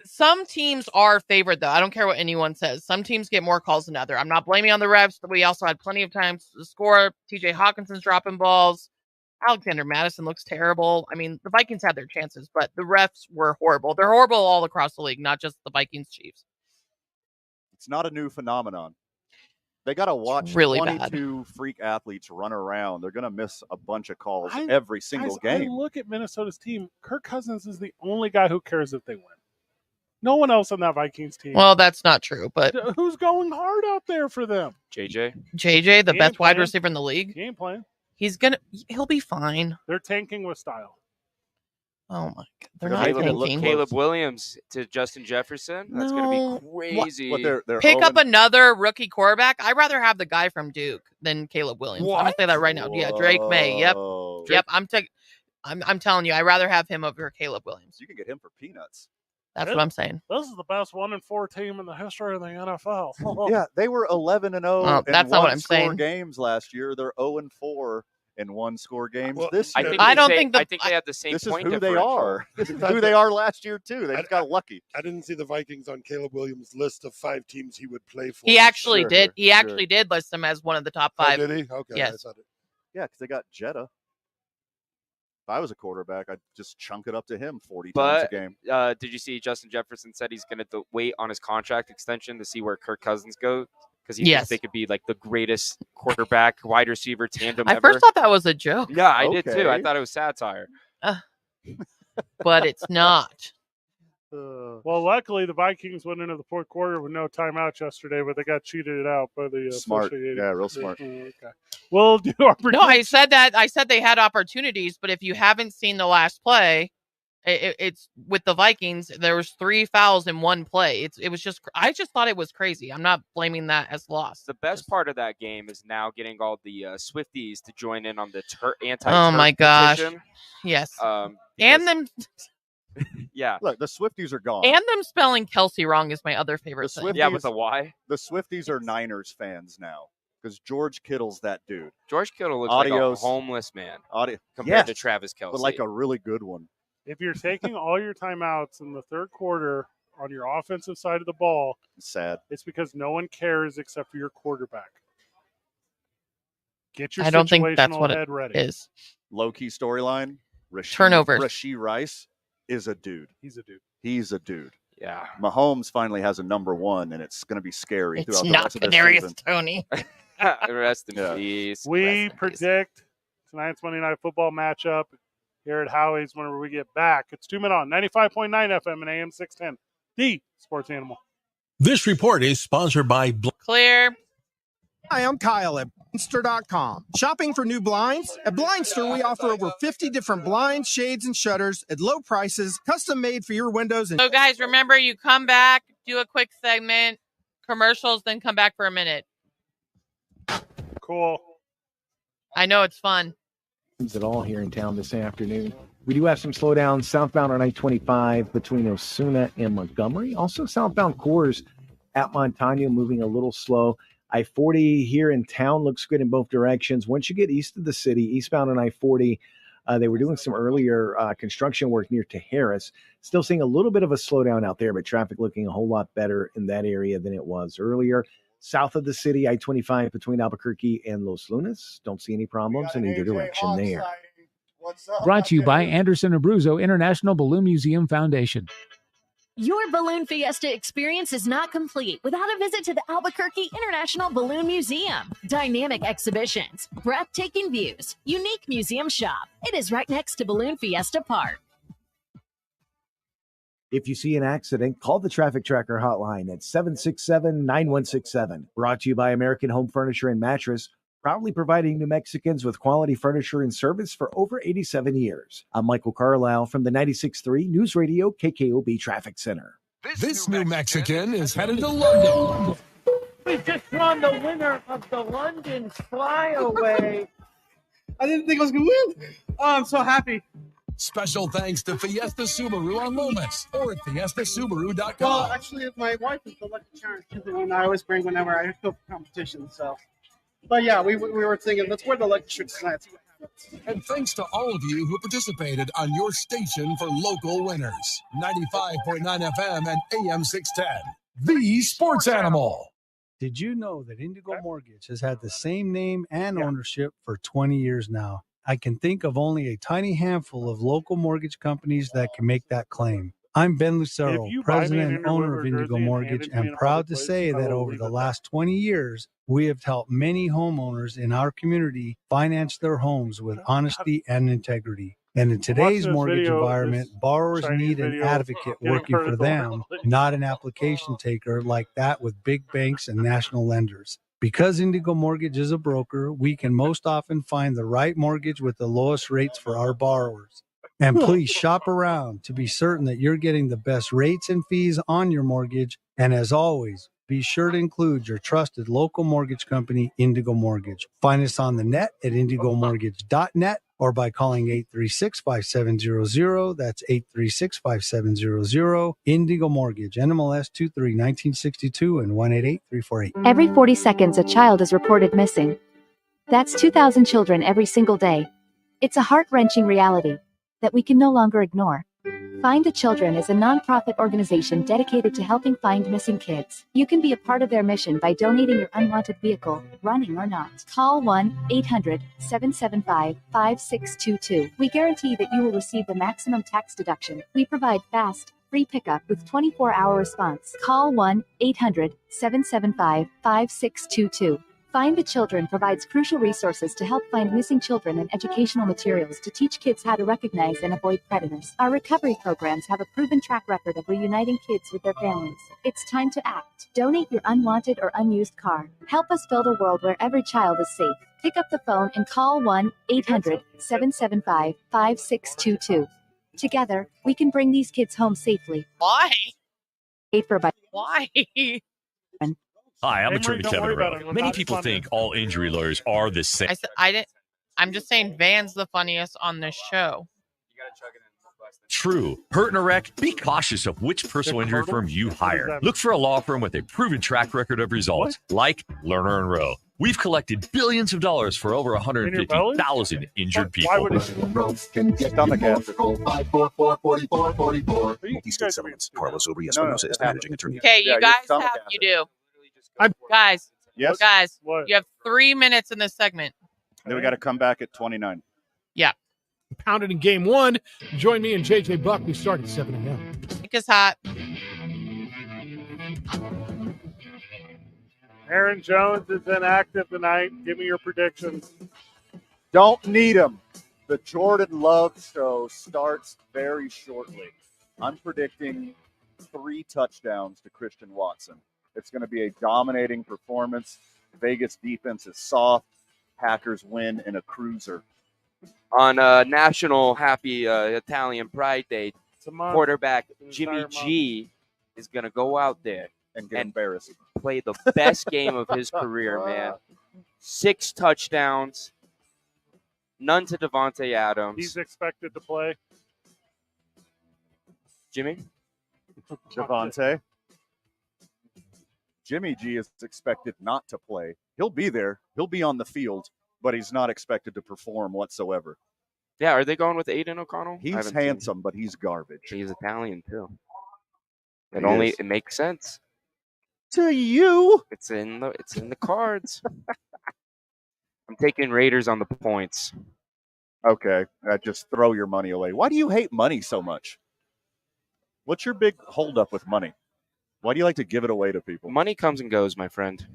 some teams are favored, though. I don't care what anyone says. Some teams get more calls than others. I'm not blaming on the refs. We also had plenty of times to score. TJ Hawkinson's dropping balls. Alexander Madison looks terrible. I mean, the Vikings had their chances, but the refs were horrible. They're horrible all across the league, not just the Vikings Chiefs. It's not a new phenomenon. They got to watch really 22 freak athletes run around. They're going to miss a bunch of calls every single game. I look at Minnesota's team. Kirk Cousins is the only guy who cares if they win. No one else on that Vikings team. Well, that's not true, but who's going hard out there for them? JJ, the best wide receiver in the league. He ain't playing. He'll be fine. They're tanking with style. Oh my God. They're not tanking. Caleb Williams to Justin Jefferson. That's going to be crazy. Pick up another rookie quarterback. I'd rather have the guy from Duke than Caleb Williams. What? I'm gonna say that right now. Yeah, Drake May. Yep. I'm telling you, I'd rather have him over Caleb Williams. You can get him for peanuts. That's what I'm saying. This is the best 1-4 team in the history of the NFL. Yeah, they were 11-0 in that's not what I'm one-score saying. games last year. They're 0-4 in one-score games this I year. think they had the same This is point who they differential. are. This is who they are last year, too. They just got lucky. I didn't see the Vikings on Caleb Williams' list of 5 teams he would play for. He actually did. He actually did list him as one of the top 5. Oh, did he? Okay. Yes. Yeah, because they got Jetta. If I was a quarterback, I'd just chunk it up to him 40 times But a game. did you see Justin Jefferson said he's going to wait on his contract extension to see where Kirk Cousins goes? Because he thinks they could be like the greatest quarterback wide receiver tandem I ever. first thought that was a joke. Yeah, I did too. I thought it was satire. But it's not. Well, luckily the Vikings went into the fourth quarter with no timeouts yesterday, but they got cheated out by the Smart. officiating. Yeah, real smart. Okay. We'll do our No, I said that. I said they had opportunities, but if you haven't seen the last play, it's with the Vikings. There was 3 fouls in one play. It was just. I just thought it was crazy. I'm not blaming that as loss. The best part of that game is now getting all the Swifties to join in on the anti-Turk Oh my gosh! petition. Yes. Because- And them. Yeah. Look, the Swifties are gone. And them spelling Kelsey wrong is my other favorite thing. Yeah, with a Y. The Swifties are Niners fans now. because George Kittle's that dude. George Kittle looks like a homeless man compared to Travis Kelce. But like a really good one. If you're taking all your timeouts in the third quarter on your offensive side of the ball, sad. It's because no one cares except for your quarterback. Get your I don't think that's situational what head it ready. is. Low-key storyline. Turnovers. Rashee Rice is a dude. He's a dude. He's a dude. Yeah. Mahomes finally has a number one, and it's going to be scary It's throughout the not rest of the Kadarius season. Toney. Rest in peace. We predict tonight's Monday Night Football matchup here at Howies whenever we get back. It's 2 Men On, 95.9 FM and AM 610, the Sports Animal. This report is sponsored by Clear. Hi, I'm Kyle at Blindster.com. Shopping for new blinds? At Blindster, we offer over 50 different blinds, shades, and shutters at low prices, custom made for your windows. So, guys, remember, you come back, do a quick segment, commercials, then come back for a minute. Cool. I know it's fun. At all here in town this afternoon. We do have some slowdowns southbound on I-25 between Osuna and Montgomery. Also, southbound cores at Montano moving a little slow. I-40 here in town looks good in both directions. Once you get east of the city, eastbound on I-40, they were doing some earlier construction work near to Harris. Still seeing a little bit of a slowdown out there, but traffic looking a whole lot better in that area than it was earlier. South of the city, I-25 between Albuquerque and Los Lunas. Don't see any problems in either direction there. Brought to you by Anderson Abruzzo International Balloon Museum Foundation. Your Balloon Fiesta experience is not complete without a visit to the Albuquerque International Balloon Museum. Dynamic exhibitions, breathtaking views, unique museum shop. It is right next to Balloon Fiesta Park. If you see an accident, call the Traffic Tracker hotline at 767-9167. Brought to you by American Home Furniture and Mattress, proudly providing New Mexicans with quality furniture and service for over 87 years. I'm Michael Carlisle from the 96.3 News Radio KKOB Traffic Center. This New Mexican is headed to London. We just won the winner of the London Flyaway. I didn't think I was going to win. Oh, I'm so happy. Special thanks to Fiesta Subaru on Loomis or at fiestasubaru.com. Well, actually, my wife is the lucky charm. She's the one I always bring whenever I go for competition. So, but yeah, we were thinking, let's wear the lucky shirt tonight. See what happens. And thanks to all of you who participated on your station for local winners. 95.9 FM and AM 610. The Sports Animal. Did you know that Indigo Mortgage has had the same name and ownership for 20 years now? I can think of only a tiny handful of local mortgage companies that can make that claim. I'm Ben Lucero, president and owner of Indigo Mortgage, and proud to say that over the last 20 years, we have helped many homeowners in our community finance their homes with honesty and integrity. And in today's mortgage environment, borrowers need an advocate working for them, not an application taker like that with big banks and national lenders. Because Indigo Mortgage is a broker, we can most often find the right mortgage with the lowest rates for our borrowers. And please shop around to be certain that you're getting the best rates and fees on your mortgage. And as always, be sure to include your trusted local mortgage company, Indigo Mortgage. Find us on the net at indigomortgage.net or by calling 836-5700. That's 836-5700. Indigo Mortgage, NMLS 23-1962 and 188-348. Every 40 seconds, a child is reported missing. That's 2,000 children every single day. It's a heart-wrenching reality that we can no longer ignore. Find the Children is a nonprofit organization dedicated to helping find missing kids. You can be a part of their mission by donating your unwanted vehicle, running or not. Call 1-800-775-5622. We guarantee that you will receive the maximum tax deduction. We provide fast, free pickup with 24-hour response. Call 1-800-775-5622. Find the Children provides crucial resources to help find missing children and educational materials to teach kids how to recognize and avoid predators. Our recovery programs have a proven track record of reuniting kids with their families. It's time to act. Donate your unwanted or unused car. Help us build a world where every child is safe. Pick up the phone and call 1-800-775-5622. Together, we can bring these kids home safely. Why? Why? Hi, I'm Hey, attorney Marie, don't Kevin worry about Rowe. it. I'm Many not people funny. think all injury lawyers are the same. I didn't. I'm just saying Van's the funniest on this show. true. Hurt in a wreck? Be cautious of which personal injury firm you hire. Look for a law firm with a proven track record of results, like Lerner & Rowe. We've collected billions of dollars for over 150,000 injured people. Why would stomach acid. Multi-state settlements. Carlos Over Espinosa is managing attorney. Okay, you guys have, you do. Guys, Yes? guys, you have 3 minutes in this segment. Then we got to come back at 29. Yeah. Pounded in game 1. Join me and JJ Buck. We start at 7 a.m. Make us hot. Aaron Jones is inactive tonight. Give me your predictions. Don't need him. The Jordan Love show starts very shortly. I'm predicting 3 touchdowns to Christian Watson. It's going to be a dominating performance. Vegas defense is soft. Packers win in a cruiser. On National Happy Italian Pride Day, quarterback Jimmy G is going to go out there and get embarrassed. Play the best game of his career, man. 6 touchdowns, none to Devontae Adams. He's expected to play. Jimmy? Devontae. Jimmy G is expected not to play. He'll be there. He'll be on the field, but he's not expected to perform whatsoever. Yeah, are they going with Aiden O'Connell? He's handsome, but he's garbage. He's Italian, too. It It makes sense. To you. It's in the cards. I'm taking Raiders on the points. Okay, just throw your money away. Why do you hate money so much? What's your big holdup with money? Why do you like to give it away to people? Money comes and goes, my friend.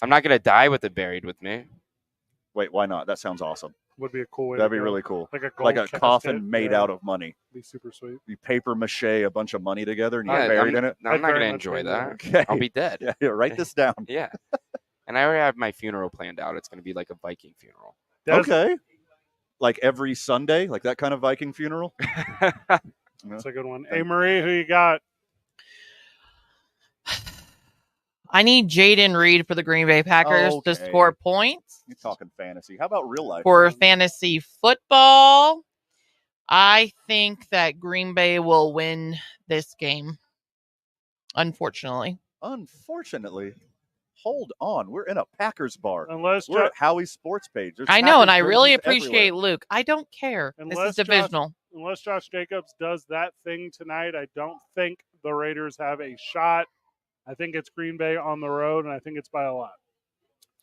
I'm not going to die with it buried with me. Wait, why not? That sounds awesome. Would be a cool way. That'd to be go. really cool. Like a coffin made out of money. Be super sweet. You paper mache a bunch of money together and you Yeah, get buried I'm in it. not going to enjoy that. Okay. I'll be dead. Yeah, write this down. Yeah. And I already have my funeral planned out. It's going to be like a Viking funeral. Okay. Like every Sunday, like that kind of Viking funeral. That's a good one. Hey, Marie, who you got? I need Jaden Reed for the Green Bay Packers to score points. You're talking fantasy. How about real life? For fantasy football, I think that Green Bay will win this game. Unfortunately. Hold on. We're in a Packers bar. Unless we're at Howie's sports page. There's I know, and Packers I really jerseys appreciate everywhere. Luke. I don't care. This is divisional. Unless Josh Jacobs does that thing tonight, I don't think the Raiders have a shot. I think it's Green Bay on the road, and I think it's by a lot.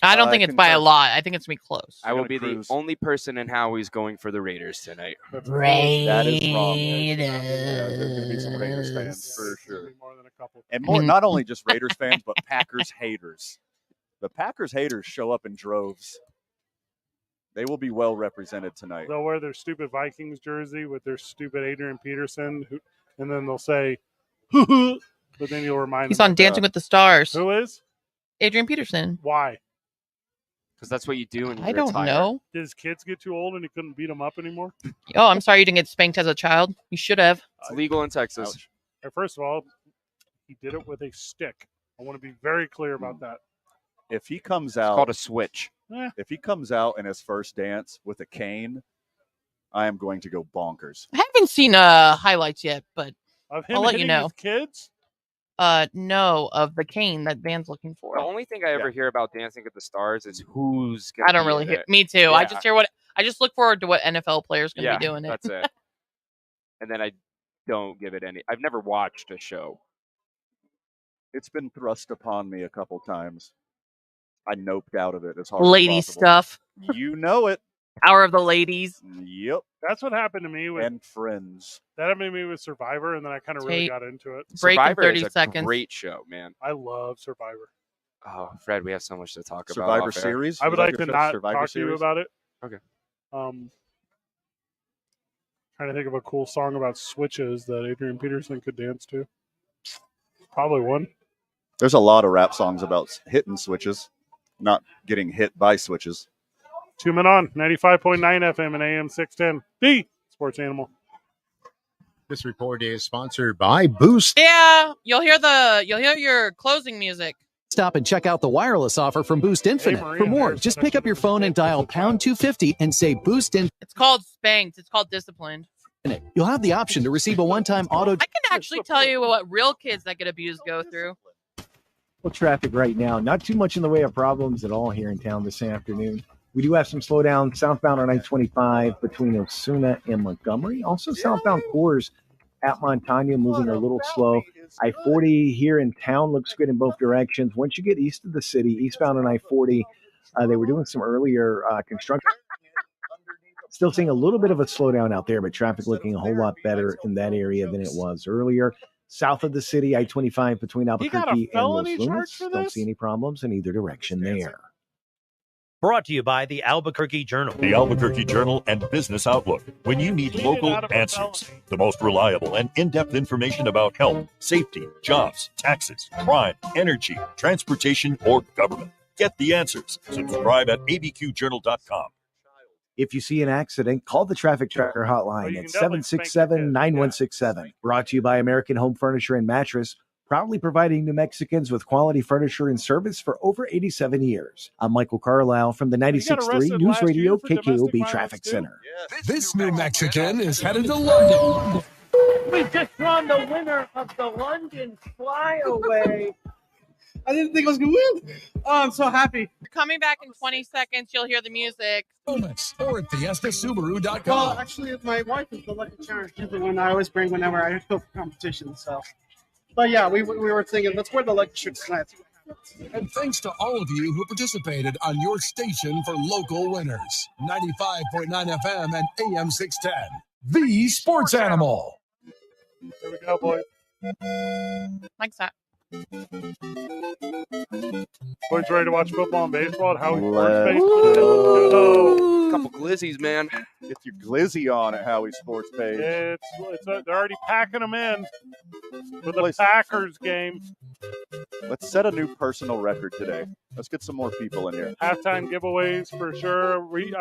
I don't think it's by a lot. I think it's going to be close. I will be the only person in Howie's going for the Raiders tonight. That is wrong. There's going to be some Raiders fans for sure. And more, not only just Raiders fans, but Packers haters. The Packers haters show up in droves. They will be well represented tonight. They'll wear their stupid Vikings jersey with their stupid Adrian Peterson, and then they'll say, "Hoo-hoo," but then you'll remind He's them. on Dancing with the Stars. Who is? Adrian Peterson. Why? Because that's what you do when you I don't know. Did his kids get too old and he couldn't beat them up anymore? Oh, I'm sorry you didn't get spanked as a child. You should have. It's legal in Texas. First of all, he did it with a stick. I want to be very clear about that. If he comes out, called a switch. If he comes out in his first dance with a cane, I am going to go bonkers. I haven't seen highlights yet, but Of him I'll let you hitting know. his kids? No, of the cane that Van's looking for. The only thing I ever hear about Dancing with the Stars is who's going to I don't really hear. Me too. I just hear I just look forward to what NFL players going to be doing it. That's it. And then I don't give it any. I've never watched a show. It's been thrust upon me a couple times. I noped out of it as hard Lady as possible. stuff. You know it. Power of the ladies. Yep. That's what happened to me with and Friends. That happened to me with Survivor, and then I kind of really Take got into it. break in Survivor 30 is a seconds. great show, man. I love Survivor. Oh, Fred, we have so much to talk about. Survivor off air. series? I would Is that like your to show, not Survivor talk to you series? about it. Okay. Trying to think of a cool song about switches that Adrian Peterson could dance to. Probably one. There's a lot of rap songs about hitting switches, not getting hit by switches. 2 Men On, 95.9 FM and AM 610. The Sports Animal. This report is sponsored by Boost. Yeah, you'll hear your closing music. Stop and check out the wireless offer from Boost Infinite. For more, just pick up your phone and dial #250 and say Boost Infinite. It's called spanked. It's called disciplined. You'll have the option to receive a one-time auto. I can actually tell you what real kids that get abused go through. Well, traffic right now, not too much in the way of problems at all here in town this afternoon. We do have some slowdown southbound on I-25 between Osuna and Montgomery. Also southbound Coors at Montana moving a little slow. I-40 here in town looks good in both directions. Once you get east of the city, eastbound on I-40, they were doing some earlier construction. Still seeing a little bit of a slowdown out there, but traffic looking a whole lot better in that area than it was earlier. South of the city, I-25 between Albuquerque and Los Lunas. Don't see any problems in either direction there. Brought to you by the Albuquerque Journal. The Albuquerque Journal and Business Outlook. When you need local answers, the most reliable and in-depth information about health, safety, jobs, taxes, crime, energy, transportation, or government. Get the answers. Subscribe at abqjournal.com. If you see an accident, call the Traffic Tracker hotline at 767-9167. Brought to you by American Home Furniture and Mattress, proudly providing New Mexicans with quality furniture and service for over 87 years. I'm Michael Carlisle from the 96.3 News Radio KKOB Traffic Center. This New Mexican is headed to London. We just won the winner of the London Flyaway. I didn't think I was going to win. Oh, I'm so happy. You're coming back in 20 seconds. You'll hear the music. Bonus or at FiestaSubaru.com. Well, actually, my wife is the lucky charm. She's the one I always bring whenever I go for competitions. So, but yeah, we were thinking, let's wear the lucky shirt tonight. And thanks to all of you who participated on your station for local winners. 95.9 FM and AM 610. The Sports Animal. Here we go, boys. Like that. Boys ready to watch football and baseball at Howies Let's Sports Page? go. Couple glizzies, man. Get your glizzy on at Howies Sports Page. They're already packing them in for the Packers game. Let's set a new personal record today. Let's get some more people in here. Halftime giveaways for sure. We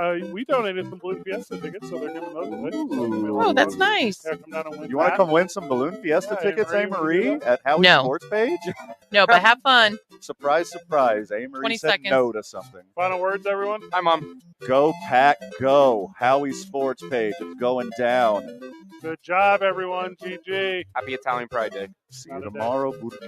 donated some Balloon Fiesta tickets, so they're giving those away. Oh, that's nice. Yeah, come down and win You want to that. come win some Balloon Fiesta tickets, Marie, at Howies No. Sports Page? No, but have fun. Surprise, surprise. Marie 20 said seconds. no to something. Final words, everyone? Hi, Mom. Go, Pack, go. Howies Sports Page. It's going down. Good job, everyone. GG. Happy Italian Pride Day. See you tomorrow, Burke.